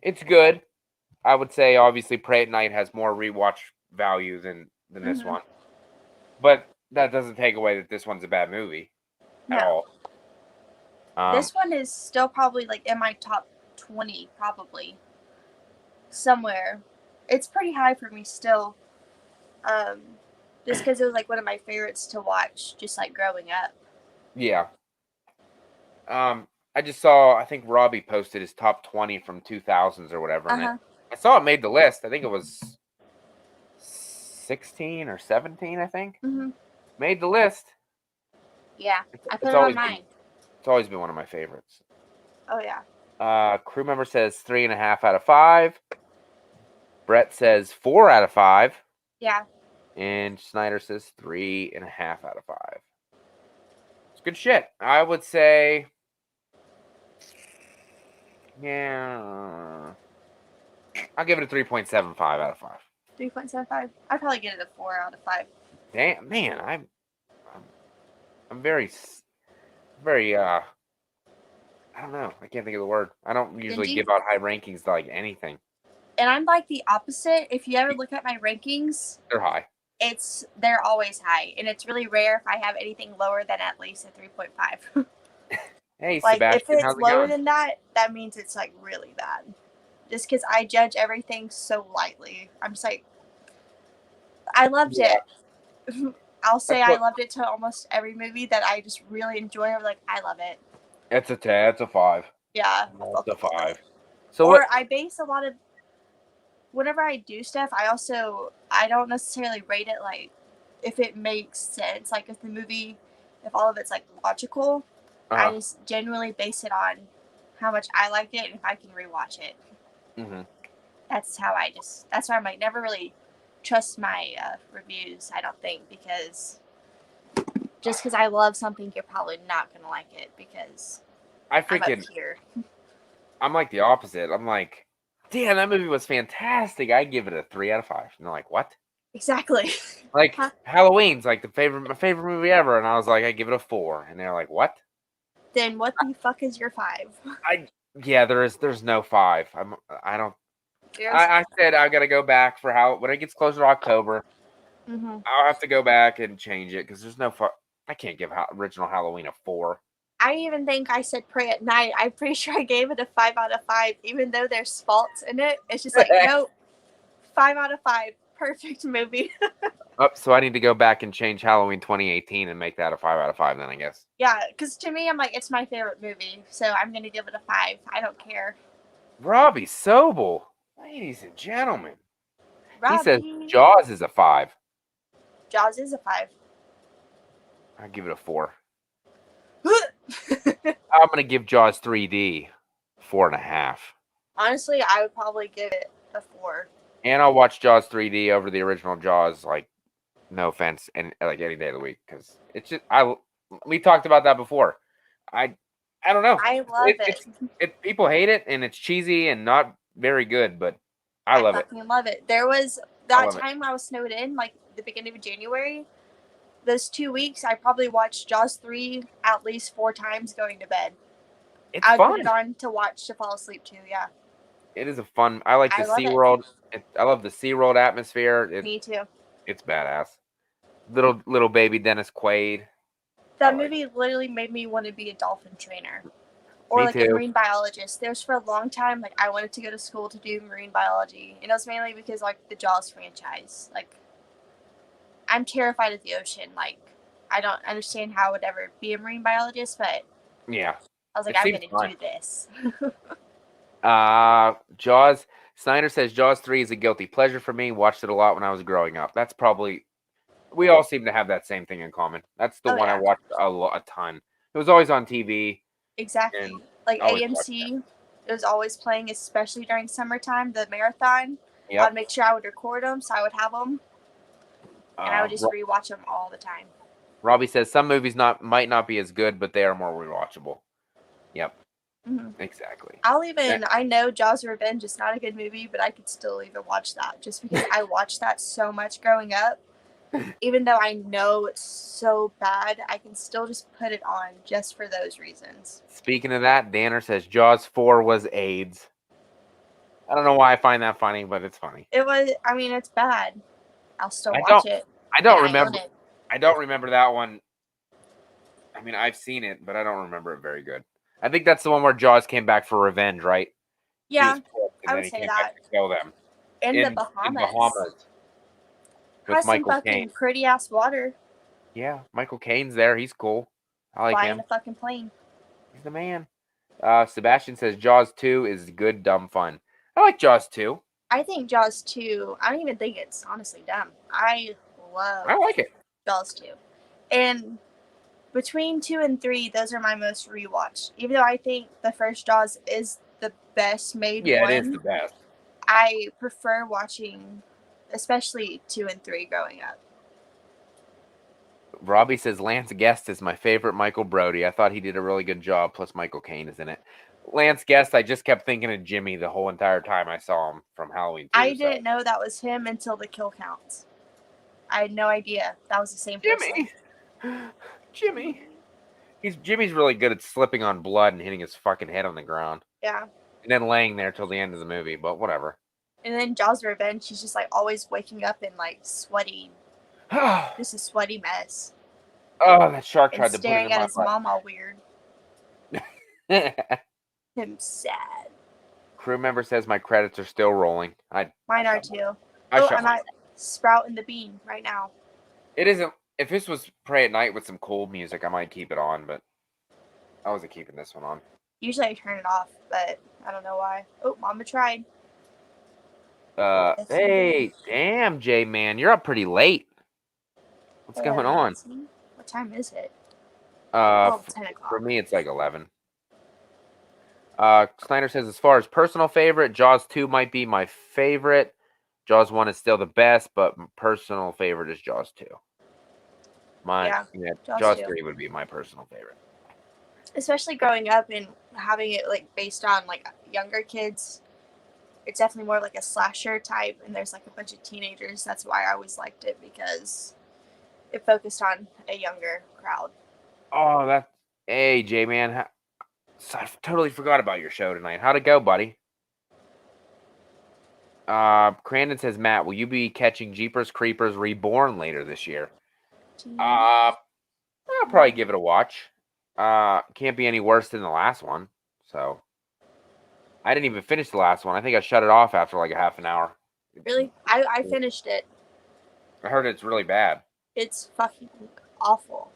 It's good. I would say obviously Pray at Night has more rewatch value than this one. But that doesn't take away that this one's a bad movie at all. This one is still probably like in my top 20, probably. Somewhere. It's pretty high for me still. Just because it was like one of my favorites to watch, just like growing up. Yeah. I just saw, I think Robbie posted his top 20 from 2000s or whatever. And I saw it made the list. I think it was 16 or 17, I think. Made the list. Yeah, I put it on mine. It's always been one of my favorites. Oh, yeah. Crew member says 3.5 out of 5. Brett says 4 out of 5. Yeah. And Snyder says 3.5 out of 5. It's good shit. I would say, yeah, I'll give it a 3.75 out of 5. 3.75. I'd probably get it a 4 out of 5. Damn, man, I'm very, I don't know. I can't think of the word. I don't usually give out high rankings to like anything. And I'm like the opposite. If you ever look at my rankings, they're high. They're always high, and it's really rare if I have anything lower than at least a 3.5. Hey, like Sebastian, if it's lower than that, that means it's like really bad. Just because I judge everything so lightly, I'm just like, I loved it. I'll say I loved it to almost every movie that I just really enjoy. I'm like, I love it. It's a 5. Yeah, it's a 5. So or I base a lot of whenever I do stuff. I don't necessarily rate it like if it makes sense. Like if all of it's like logical, I just genuinely base it on how much I liked it and if I can rewatch it. That's why I might never really trust my reviews, I don't think, because just because I love something, you're probably not gonna like it because I'm up here. I'm like the opposite. I'm like, damn, that movie was fantastic. I give it a 3 out of 5. And they're like, what? Exactly. Like Halloween's like my favorite movie ever, and I was like, I give it a 4, and they're like, what? Then what the fuck is your 5? There's no 5. I said I gotta go back for when it gets closer to October. Hmm. I'll have to go back and change it because there's no I can't give original Halloween a 4. I even think I said Pray at Night. I'm pretty sure I gave it a 5 out of 5, even though there's faults in it. It's just like, nope, 5 out of 5. Perfect movie. Oh, so I need to go back and change Halloween 2018 and make that a 5 out of 5 then, I guess. Yeah, because to me, I'm like, it's my favorite movie, so I'm going to give it a 5. I don't care. Robbie Sobel, ladies and gentlemen. He says Robbie. Jaws is a 5. Jaws is a 5. I'll give it a 4. I'm going to give Jaws 3D 4.5. Honestly, I would probably give it a 4. And I'll watch Jaws 3D over the original Jaws, like, no offense, and like any day of the week, because it's just we talked about that before. I don't know. I love it. People hate it, and it's cheesy and not very good, but I love it. fucking love it. There was that time I was snowed in, like the beginning of January. Those 2 weeks, I probably watched Jaws 3 at least 4 times going to bed. It's I would fun. put it on to watch to fall asleep too. Yeah. It is a fun. I like the SeaWorld. I love the SeaWorld atmosphere. Me too. It's badass. Little baby Dennis Quaid. That movie literally made me want to be a dolphin trainer. Or Me like too. a marine biologist. There was for a long time, like I wanted to go to school to do marine biology. And it was mainly because like the Jaws franchise. Like I'm terrified of the ocean. Like I don't understand how I would ever be a marine biologist, but yeah. I was like, I'm gonna do this. Jaws. Snyder says Jaws 3 is a guilty pleasure for me. Watched it a lot when I was growing up. That's probably, we all seem to have that same thing in common. That's the one I watched a ton. It was always on TV. Exactly. Like AMC, it was always playing, especially during summertime, the marathon. Yep. I'd make sure I would record them, so I would have them. And I would just rewatch them all the time. Robbie says some movies might not be as good, but they are more rewatchable. Yep. Mm-hmm. Exactly. I know Jaws of Revenge is not a good movie, but I could still even watch that just because I watched that so much growing up. Even though I know it's so bad, I can still just put it on just for those reasons. Speaking of that, Danner says Jaws 4 was AIDS. I don't know why I find that funny, but it's funny. It was, I mean, it's bad. I'll still watch it. I don't remember. I don't remember that one. I mean, I've seen it, but I don't remember it very good. I think that's the one where Jaws came back for revenge, right? Yeah, I would say that. To kill them. In the Bahamas. With Michael Caine. Pretty ass water. Yeah, Michael Caine's there. He's cool. I like him. Flying a fucking plane. He's the man. Sebastian says Jaws 2 is good, dumb fun. I like Jaws 2. I think Jaws 2, I don't even think it's honestly dumb. I like it. Jaws 2. And between 2 and 3, those are my most rewatched. Even though I think the first Jaws is the best made one. Yeah, it is the best. I prefer watching, especially 2 and 3 growing up. Robbie says Lance Guest is my favorite Michael Brody. I thought he did a really good job, plus Michael Caine is in it. Lance Guest, I just kept thinking of Jimmy the whole entire time I saw him from Halloween 2. I didn't know that was him until the kill counts. I had no idea that was the same person. Jimmy. Jimmy's really good at slipping on blood and hitting his fucking head on the ground. Yeah. And then laying there till the end of the movie, but whatever. And then Jaws of Revenge, he's just like always waking up and like sweaty. Just a sweaty mess. Oh, that shark tried to put it in staring my at his butt. mom all weird. Him sad. Crew member says my credits are still rolling. Mine are too. I'm at Sprout and the Bean right now. It isn't. If this was Pray at Night with some cool music, I might keep it on, but I wasn't keeping this one on. Usually I turn it off, but I don't know why. Oh, Mama tried. Hey, damn, J-Man, you're up pretty late. What's going on? What time is it? 10 o'clock. For me, it's like 11. Snyder says, as far as personal favorite, Jaws 2 might be my favorite. Jaws 1 is still the best, but personal favorite is Jaws 2. Jaws 3 would be my personal favorite. Especially growing up and having it like based on like younger kids. It's definitely more like a slasher type, and there's like a bunch of teenagers. That's why I always liked it, because it focused on a younger crowd. Oh, hey, J-Man. I totally forgot about your show tonight. How'd it go, buddy? Crandon says, Matt, will you be catching Jeepers Creepers Reborn later this year? Gee. I'll probably give it a watch. Can't be any worse than the last one. So I didn't even finish the last one. I think I shut it off after like a half an hour. Really? I finished it. I heard it's really bad. It's fucking awful.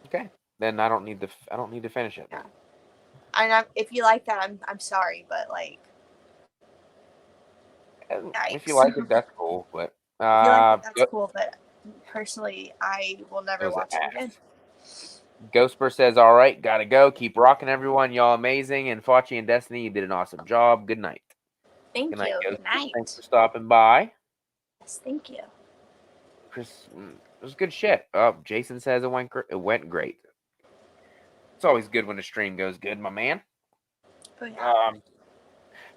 Okay, then I don't need to finish it. Yeah. And if you like that, I'm sorry, but like, If you yikes. like it, that's cool. But If you like it, that's cool, but personally, I will never was watch it again. Ghostbur says, all right, gotta go. Keep rocking, everyone. Y'all amazing. And Fauci and Destiny, you did an awesome job. Good night. Thank Good night, you. Ghostbur. Good night. Thanks for stopping by. Yes, thank you. Chris, it was good shit. Oh, Jason says it went great. It's always good when the stream goes good, my man. Oh, yeah.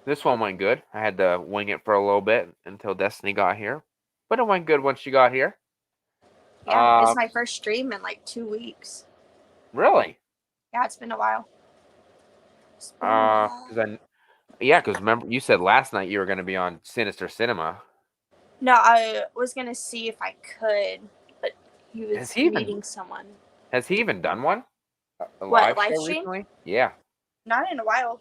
This one went good. I had to wing it for a little bit until Destiny got here. But it went good once she got here. Yeah, it's my first stream in like 2 weeks. Really? Yeah, it's been a while. Because remember, you said last night you were going to be on Sinister Cinema. No, I was going to see if I could, but he was meeting someone. Has he even done one? A What, live show stream? recently? Yeah. Not in a while.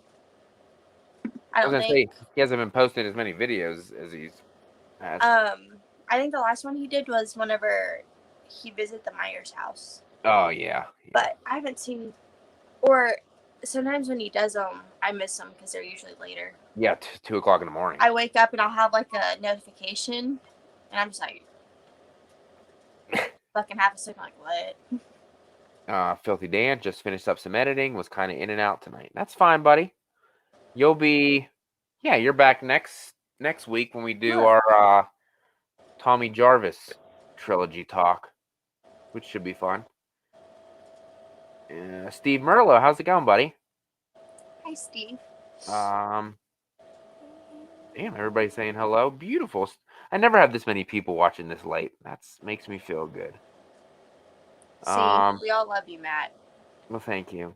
I was don't gonna think. say, he hasn't been posting as many videos as he's has. I think the last one he did was whenever he visited the Myers house. Oh, yeah. But I haven't seen, or sometimes when he does them, I miss them because they're usually later. Yeah, 2 o'clock in the morning. I wake up and I'll have like a notification, and I'm just like, fucking half a second, like, what? Filthy Dan just finished up some editing, was kind of in and out tonight. That's fine, buddy. You'll be, you're back next week when we do our Tommy Jarvis trilogy talk, which should be fun. Steve Merlo, how's it going, buddy? Hi, Steve. Damn, everybody's saying hello. Beautiful. I never had this many people watching this late. That makes me feel good. See, we all love you, Matt. Well, thank you.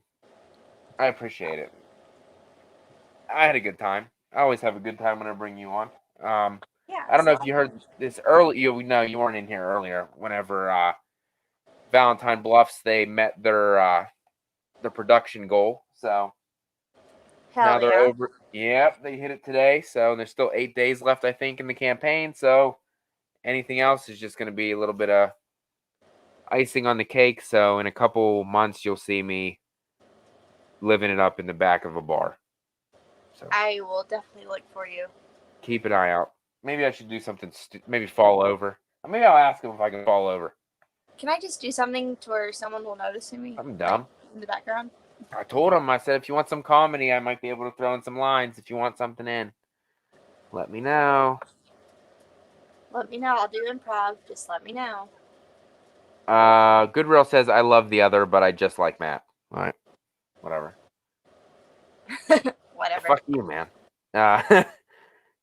I appreciate it. I had a good time. I always have a good time when I bring you on. Yeah. I don't know if you heard this early. You weren't in here earlier. Whenever Valentine Bluffs, they met their production goal. So now they're over. Yep, they hit it today. So there's still 8 days left, I think, in the campaign. So anything else is just going to be a little bit of icing on the cake. So in a couple months, you'll see me living it up in the back of a bar. So I will definitely look for you. Keep an eye out. Maybe I should do something. Maybe fall over. Maybe I'll ask him if I can fall over. Can I just do something to where someone will notice me? I'm dumb. In the background. I told him. I said, if you want some comedy, I might be able to throw in some lines. If you want something in, let me know. Let me know. I'll do improv. Just let me know. Goodreal says, I love the other, but I just like Matt. All right. Whatever. Whatever. Fuck you, man.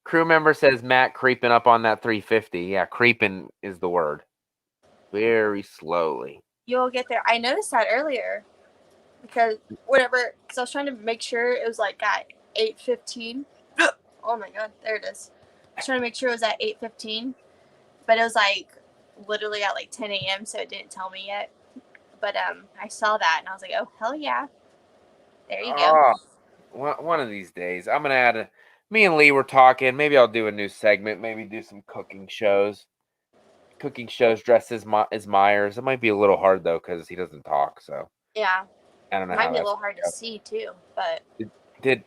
Crew member says, Matt creeping up on that 350. Yeah, creeping is the word. Very slowly. You'll get there. I noticed that earlier. Because I was trying to make sure it was like at 8:15. Oh my god, there it is. I was trying to make sure it was at 8:15. But it was like literally at like 10 a.m. so it didn't tell me yet. But I saw that and I was like, oh hell yeah. There you go. One of these days, I'm gonna add me and Lee were talking. Maybe I'll do a new segment. Maybe do some cooking shows. Cooking shows dressed as Myers. It might be a little hard though because he doesn't talk. So Yeah. I don't know. It might be a little hard to see too. But did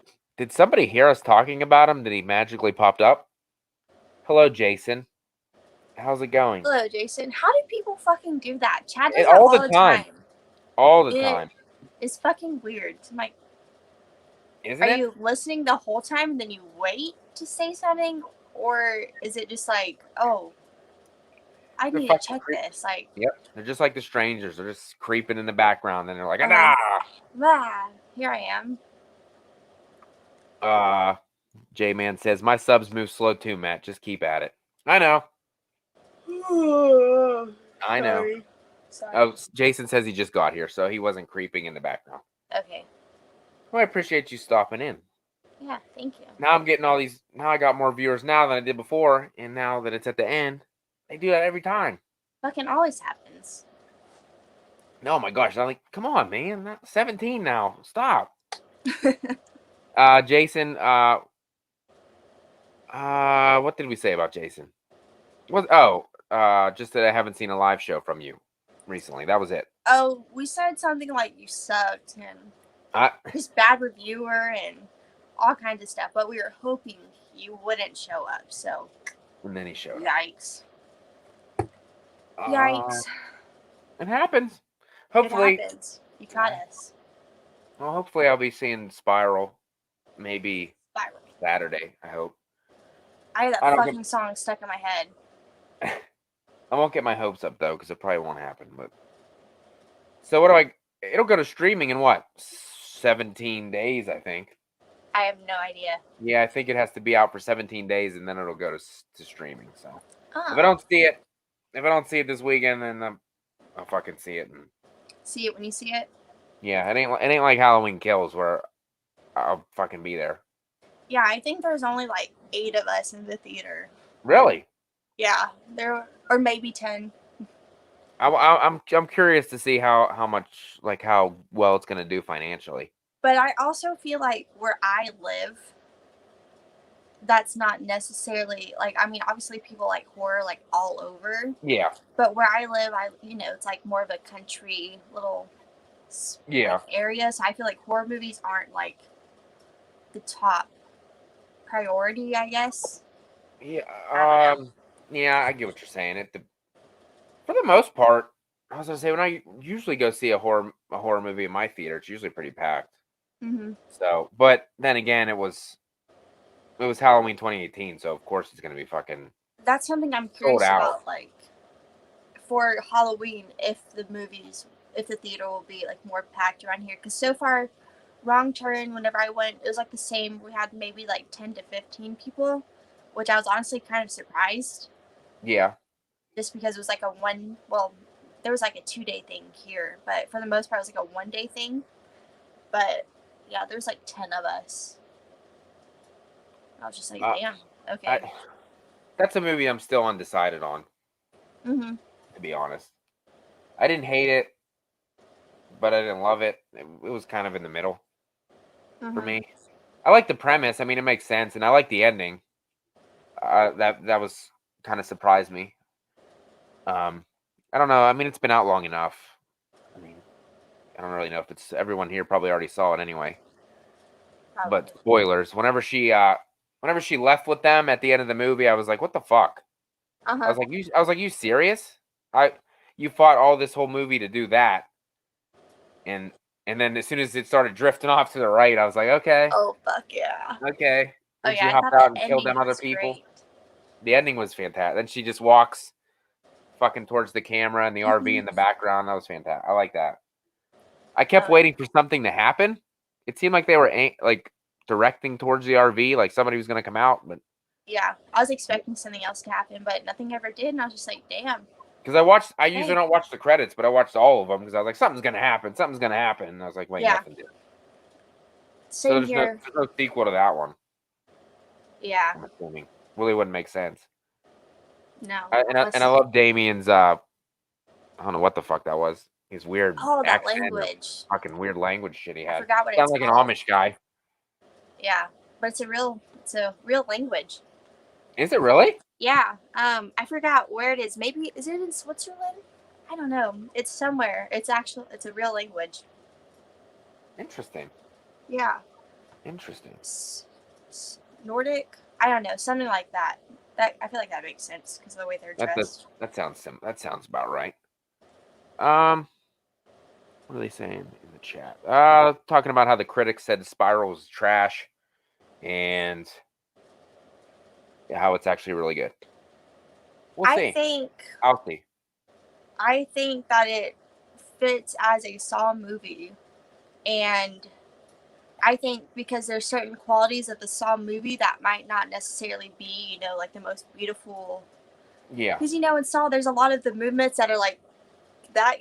somebody hear us talking about him? Did he magically popped up? Hello, Jason. How's it going? hello, Jason. How do people fucking do that? Chad does It- that all all the the time. time. All the time. It's fucking weird. I'm like, Isn't are it? you listening the whole time and then you wait to say something? Or is it just like, oh, I They're need to fucking check creep- this? Like, Yep. They're just like the strangers. They're just creeping in the background and they're like, here I am. J-Man says, my subs move slow too, Matt. Just keep at it. I know. I know. Sorry. Oh, Jason says he just got here, so he wasn't creeping in the background. Okay. Well, I appreciate you stopping in. Yeah, thank you. Now I'm getting all these. Now I got more viewers now than I did before, and now that it's at the end, they do that every time. Fucking always happens. Oh my gosh! I'm like, come on, man. Not 17 now. Stop. Jason. What did we say about Jason? Just that I haven't seen a live show from you recently. That was it. Oh, we said something like you sucked and just bad reviewer and all kinds of stuff, but we were hoping you wouldn't show up. So, And then he showed up. yikes! Yikes! It happens. Hopefully, it happens. You caught us. well, hopefully I'll be seeing Spiral, maybe Spiral. Saturday. I hope. I had that I don't fucking song stuck in my head. I won't get my hopes up though, because it probably won't happen. But so what do I? It'll go to streaming in what? 17 days, I think. I have no idea. Yeah, I think it has to be out for 17 days, and then it'll go to streaming. So Oh. if I don't see it this weekend, then I'll fucking see it. And See it when you see it. yeah, it ain't like Halloween Kills where I'll fucking be there. Yeah, I think there's only like 8 of us in the theater. Really? Yeah, or maybe 10. I'm curious to see how much, like, how well it's gonna do financially. But I also feel like where I live, that's not necessarily like, I mean, obviously people like horror like all over. Yeah. But where I live, it's like more of a country little area. So I feel like horror movies aren't like the top priority, I guess. Yeah. Yeah, I get what you're saying. For the most part, I was gonna say when I usually go see a horror movie in my theater, it's usually pretty packed. Mm-hmm. So, but then again, it was Halloween 2018, so of course it's gonna be fucking. That's something I'm curious about, like for Halloween, if the theater will be like more packed around here. Because so far, Wrong Turn, whenever I went, it was like the same. We had maybe like 10 to 15 people, which I was honestly kind of surprised. Yeah. Just because it was like there was like a 2-day thing here, but for the most part, it was like a 1-day thing. But yeah, there was like 10 of us. I was just like, damn, okay. That's a movie I'm still undecided on. Mm-hmm. To be honest, I didn't hate it, but I didn't love it. It was kind of in the middle for me. I like the premise. I mean, it makes sense, and I like the ending. That was kind of surprised me. I don't know. I mean, it's been out long enough. I mean, I don't really know if it's everyone here probably already saw it anyway. Probably. But spoilers. Whenever she left with them at the end of the movie, I was like, "What the fuck?" I was like, "You serious? You fought all this whole movie to do that?" And then as soon as it started drifting off to the right, I was like, "Okay." Oh fuck yeah. Okay. Oh Then yeah. she hopped out and killed them other people. Great. The ending was fantastic. Then she just walks fucking towards the camera and the RV in the background. That was fantastic. I like that. I kept waiting for something to happen. It seemed like they were like directing towards the RV, like somebody was going to come out. But yeah, I was expecting something else to happen, but nothing ever did, and I was just like, damn. Because I usually don't watch the credits, but I watched all of them because I was like, something's going to happen. Something's going to happen. And I was like, wait, nothing did. Same here. There's no sequel to that one. Yeah. I'm assuming. Really wouldn't make sense. No. And I love Damien's, I don't know what the fuck that was. His weird that language. Fucking weird language shit he had. I forgot what Sounds like called. An Amish guy. Yeah, but it's a real language. Is it really? Yeah. I forgot where it is. Maybe is it in Switzerland? I don't know. It's somewhere. It's a real language. Interesting. Yeah. Interesting. Nordic? I don't know, something like that. I feel like that makes sense because of the way they're dressed. That sounds about right. What are they saying in the chat? Talking about how the critics said Spiral was trash, and how it's actually really good. We'll see. I'll see. I think that it fits as a Saw movie, and I think because there's certain qualities of the Saw movie that might not necessarily be, like the most beautiful. Yeah. Because, in Saw, there's a lot of the movements that are like that,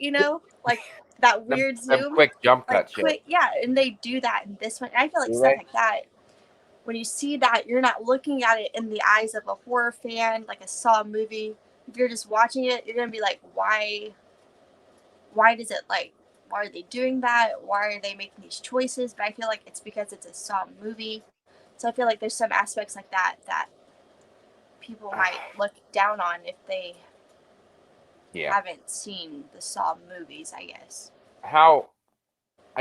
like that weird zoom. Quick jump cut shit. Yeah, and they do that in this one. I feel like stuff like that when you see that, you're not looking at it in the eyes of a horror fan, like a Saw movie. If you're just watching it, you're gonna be like, why does it like? Why are they doing that? Why are they making these choices? But I feel like it's because it's a Saw movie. So I feel like there's some aspects like that people might look down on if they haven't seen the Saw movies, I guess. I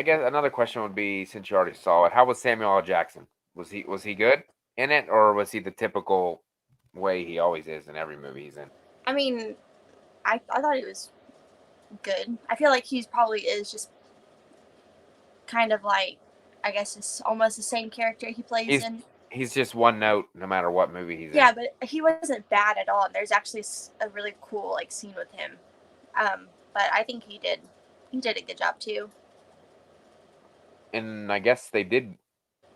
guess another question would be, since you already saw it, how was Samuel L. Jackson? Was he good in it, or was he the typical way he always is in every movie he's in? I mean, I thought it was good. I feel like he probably is just kind of like, I guess it's almost the same character he plays in. He's just one note no matter what movie he's in. Yeah, but he wasn't bad at all. And there's actually a really cool like scene with him. But I think he did a good job too. And I guess they did.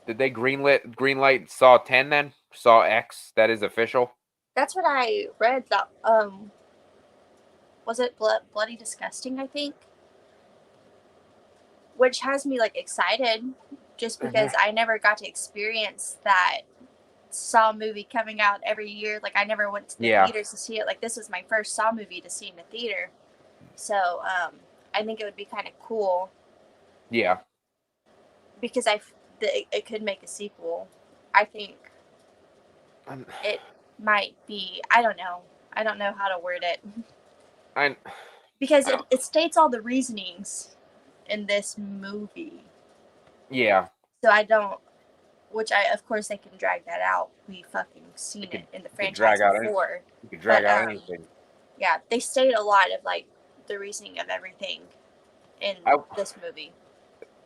Did they greenlight Saw 10 then? Saw X, that is official? That's what I read. That was it Bloody Disgusting, I think? Which has me like excited just because I never got to experience that Saw movie coming out every year. Like I never went to the theaters to see it. Like this was my first Saw movie to see in the theater. So I think it would be kind of cool. Yeah. Because it could make a sequel. I think it might be. I don't know how to word it. Because it states all the reasonings in this movie. Yeah. So I don't. Which of course they can drag that out. We fucking seen it in the franchise before. You could drag out anything. Yeah, they state a lot of like the reasoning of everything in this movie.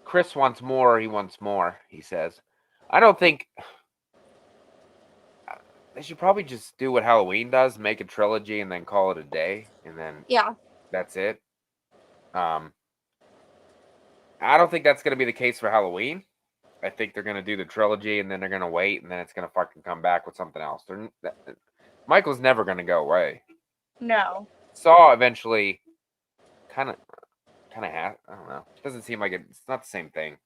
Chris wants more. He wants more, he says. I don't think... They should probably just do what Halloween does, make a trilogy and then call it a day. And then that's it. I don't think that's going to be the case for Halloween. I think they're going to do the trilogy and then they're going to wait and then it's going to fucking come back with something else. Michael's never going to go away. No. Saw eventually kind of has. I don't know. It doesn't seem like it's not the same thing.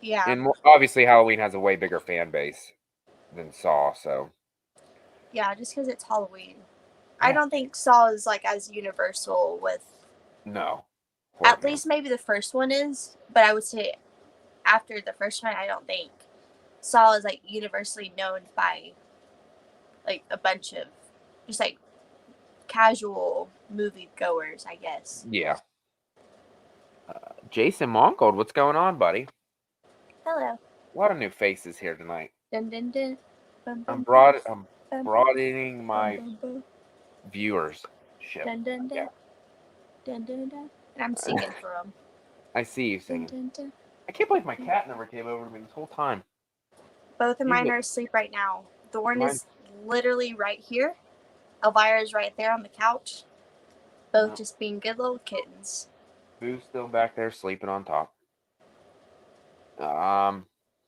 Yeah. And obviously Halloween has a way bigger fan base than Saw, so. Yeah, just because it's Halloween. Yeah. I don't think Saw is like as universal with. No. At least maybe the first one is, but I would say after the first one, I don't think Saw is like universally known by like a bunch of just like casual movie goers, I guess. Yeah. Jason Mongold, what's going on, buddy? Hello. A lot of new faces here tonight. Dun, dun, dun. I'm broadening my viewers. Dun, dun, dun. Dun, dun, dun. And I'm singing for them. I see you singing. Dun, dun, dun. I can't believe my cat never came over to me this whole time. Both of mine are asleep right now. Thorn is literally right here. Elvira's right there on the couch. Both just being good little kittens. Boo's still back there sleeping on top.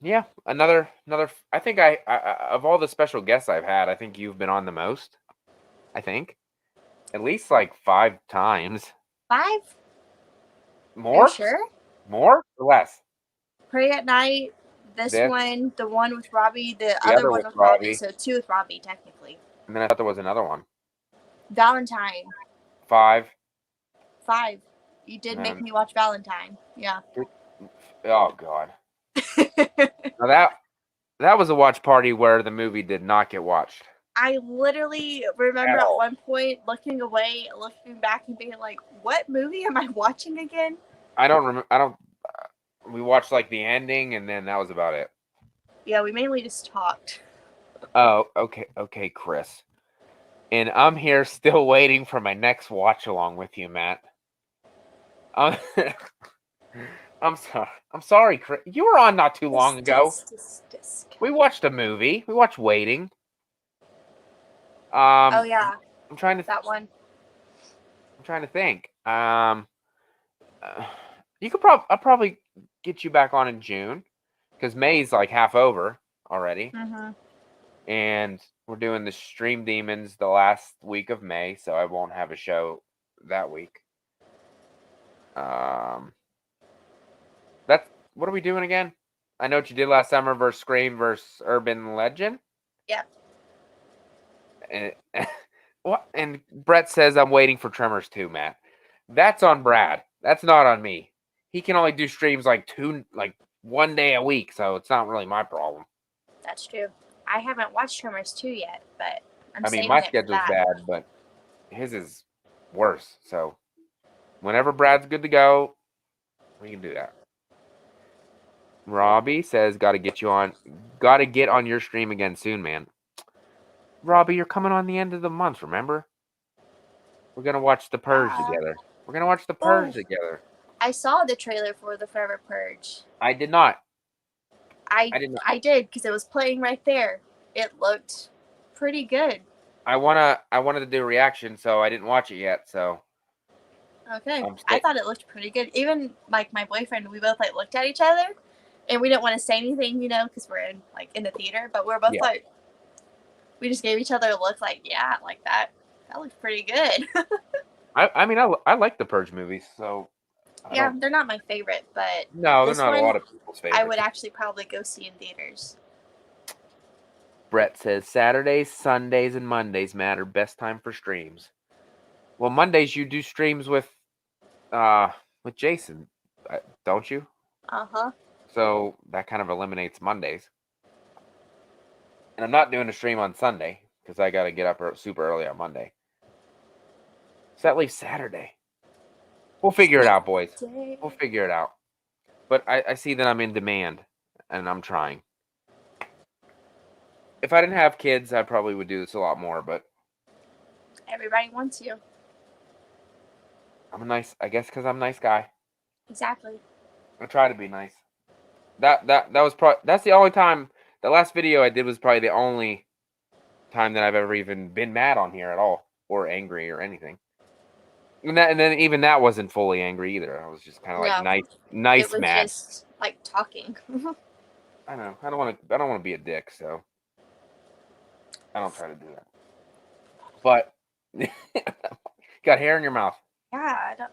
Yeah, another. I think I of all the special guests I've had, I think you've been on the most. I think, at least like 5 times. 5? More? Are you sure? More or less? Pray at Night. This one, the one with Robbie, the other one with Robbie. So 2 with Robbie, technically. And then I thought there was another one. Valentine. 5. 5. You did make me watch Valentine. Yeah. Oh God. Now that was a watch party where the movie did not get watched. I literally remember at one point looking away, looking back, and being like, "What movie am I watching again?" I don't remember. We watched like the ending, and then that was about it. Yeah, we mainly just talked. Oh, okay, Chris. And I'm here still waiting for my next watch along with you, Matt. I'm sorry, Chris. You were on not too long ago. We watched a movie. We watched Waiting. Oh yeah. I'm trying to that one. I'm trying to think. You could I'll probably get you back on in June because May's like half over already. Mm-hmm. And we're doing the Stream Demons the last week of May, so I won't have a show that week. That's what are we doing again? I Know What You Did Last Summer versus Scream versus Urban Legend. Yep. And, what? And Brett says I'm waiting for Tremors 2, Matt. That's on Brad. That's not on me. He can only do streams like 1 day a week, so it's not really my problem. That's true. I haven't watched Tremors 2 yet, but I'm I mean, saving my it for schedule's that. bad, but his is worse. So whenever Brad's good to go, we can do that. Robbie says, Got to get on your stream again soon, man. Robbie, you're coming on the end of the month, remember? We're going to watch The Purge together. We're going to watch The Purge together. I saw the trailer for the Forever Purge. I did not. I did because it was playing right there. It looked pretty good. I wanted to do a reaction, so I didn't watch it yet. So okay, I thought it looked pretty good. Even like my boyfriend, we both like looked at each other, and we didn't want to say anything, you know, because we're in the theater. But we're both like, we just gave each other a look, like, yeah, like that. That looks pretty good. I mean, I like the Purge movies, so yeah, they're not my favorite, but no, they're not a lot of people's favorites. I would actually probably go see in theaters. Brett says Saturdays, Sundays, and Mondays, Matt, are best time for streams. Well, Mondays you do streams with Jason, don't you? Uh-huh. So that kind of eliminates Mondays. And I'm not doing a stream on Sunday because I got to get up super early on Monday. So that leaves Saturday. We'll figure it out, boys. We'll figure it out. But I see that I'm in demand, and I'm trying. If I didn't have kids, I probably would do this a lot more, but everybody wants you. I guess because I'm a nice guy. Exactly. I try to be nice. That was that's the only time. The last video I did was probably the only time that I've ever even been mad on here at all, or angry or anything. And then even that wasn't fully angry either. I was just kind of like nice it was mad. Just like talking. I know. I don't want to be a dick, so I don't try to do that. But got hair in your mouth. Yeah, I don't.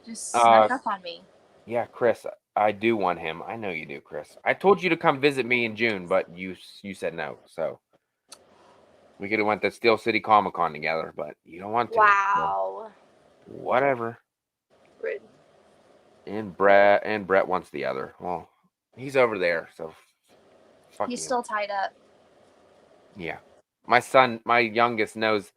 Just snuck up on me. Yeah, Chris, I do want him. I know you do, Chris. I told you to come visit me in June, but you said no. So we could have went to Steel City Comic Con together, but you don't want to. Wow. So whatever. Rude. And Brett wants the other. Well, he's over there, so fuck He's you. still tied up. Yeah. My youngest knows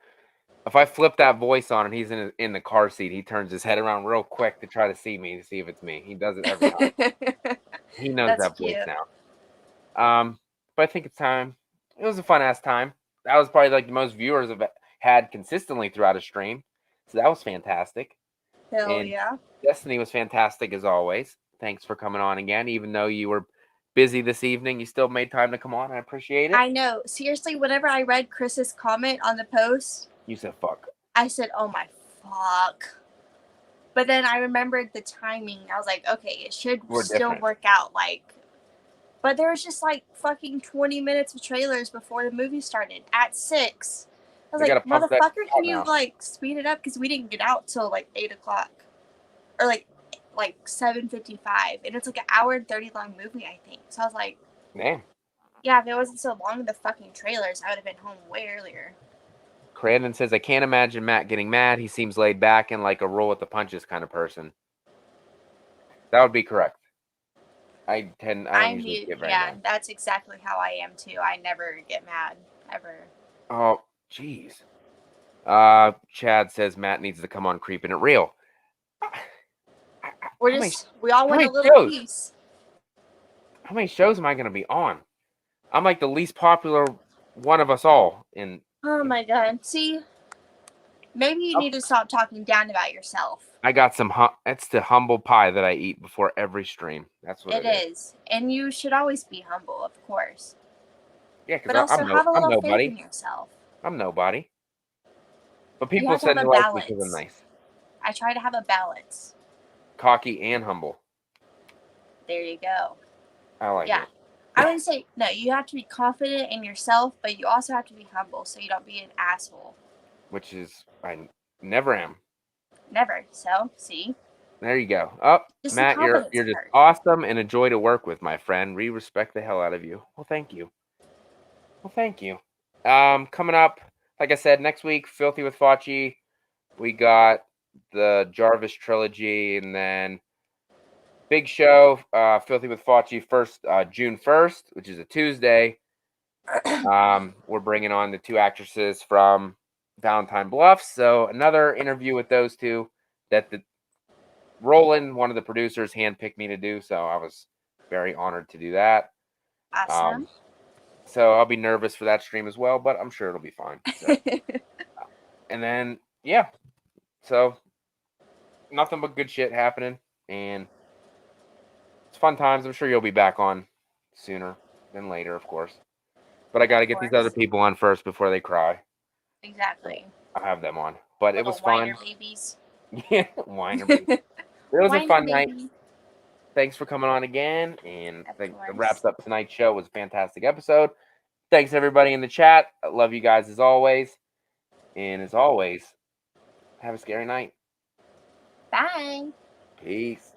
if I flip that voice on and he's in the car seat, he turns his head around real quick to try to see me, to see if it's me. He does it every time. He knows That's that cute. voice now. But I think it's time. It was a fun ass time. That was probably like the most viewers I've had consistently throughout a stream. So that was fantastic. Hell yeah. Destiny was fantastic as always. Thanks for coming on again. Even though you were busy this evening, you still made time to come on. I appreciate it. I know. Seriously, whenever I read Chris's comment on the post, you said fuck. I said, oh my fuck. But then I remembered the timing. I was like, okay, it should still work out. But there was just like fucking 20 minutes of trailers before the movie started at 6. I was like, motherfucker, can you like speed it up? Because we didn't get out till like 8 o'clock. Or like 7:55. And it's like an hour and 30 long movie, I think. So I was like, damn. Yeah, if it wasn't so long, the fucking trailers, I would have been home way earlier. Crandon says, I can't imagine Matt getting mad. He seems laid back and like a roll with the punches kind of person. That would be correct. I usually get very mad. That's exactly how I am too. I never get mad, ever. Oh, jeez. Chad says Matt needs to come on Creeping It Real. We all want a little piece. How many shows am I going to be on? I'm like the least popular one of us all. Oh my god. See, maybe you need to stop talking down about yourself. I got some, it's the humble pie that I eat before every stream. That's what it is. And you should always be humble, of course. Yeah, because I'm nobody. Faith in yourself. I'm nobody. But people said they like me because I'm nice. I try to have a balance. Cocky and humble. There you go. I like it. I wouldn't say, no, you have to be confident in yourself, but you also have to be humble so you don't be an asshole. Which is, I never am. Never. So, see? There you go. Oh, Just the Matt, you're confidence just part. awesome and a joy to work with, my friend. We respect the hell out of you. Well, thank you. Well, thank you. Coming up, like I said, next week, Filthy with Fauci. We got the Jarvis trilogy, and then big show, Filthy with Fauci, first June 1st, which is a Tuesday. We're bringing on the two actresses from Valentine Bluffs. So another interview with those two that the Roland, one of the producers, handpicked me to do. So I was very honored to do that. Awesome. So I'll be nervous for that stream as well, but I'm sure it'll be fine. So. And then, yeah. So nothing but good shit happening. And it's fun times. I'm sure you'll be back on sooner than later, of course. But I got to get these other people on first before they cry. Exactly. I'll have them on. But it Little was fun. whiner babies. Yeah, whiner baby. It was a Whiner fun night. baby. Thanks for coming on again. And I Of think that course. wraps up tonight's show. It was a fantastic episode. Thanks, everybody in the chat. I love you guys as always. And as always, have a scary night. Bye. Peace.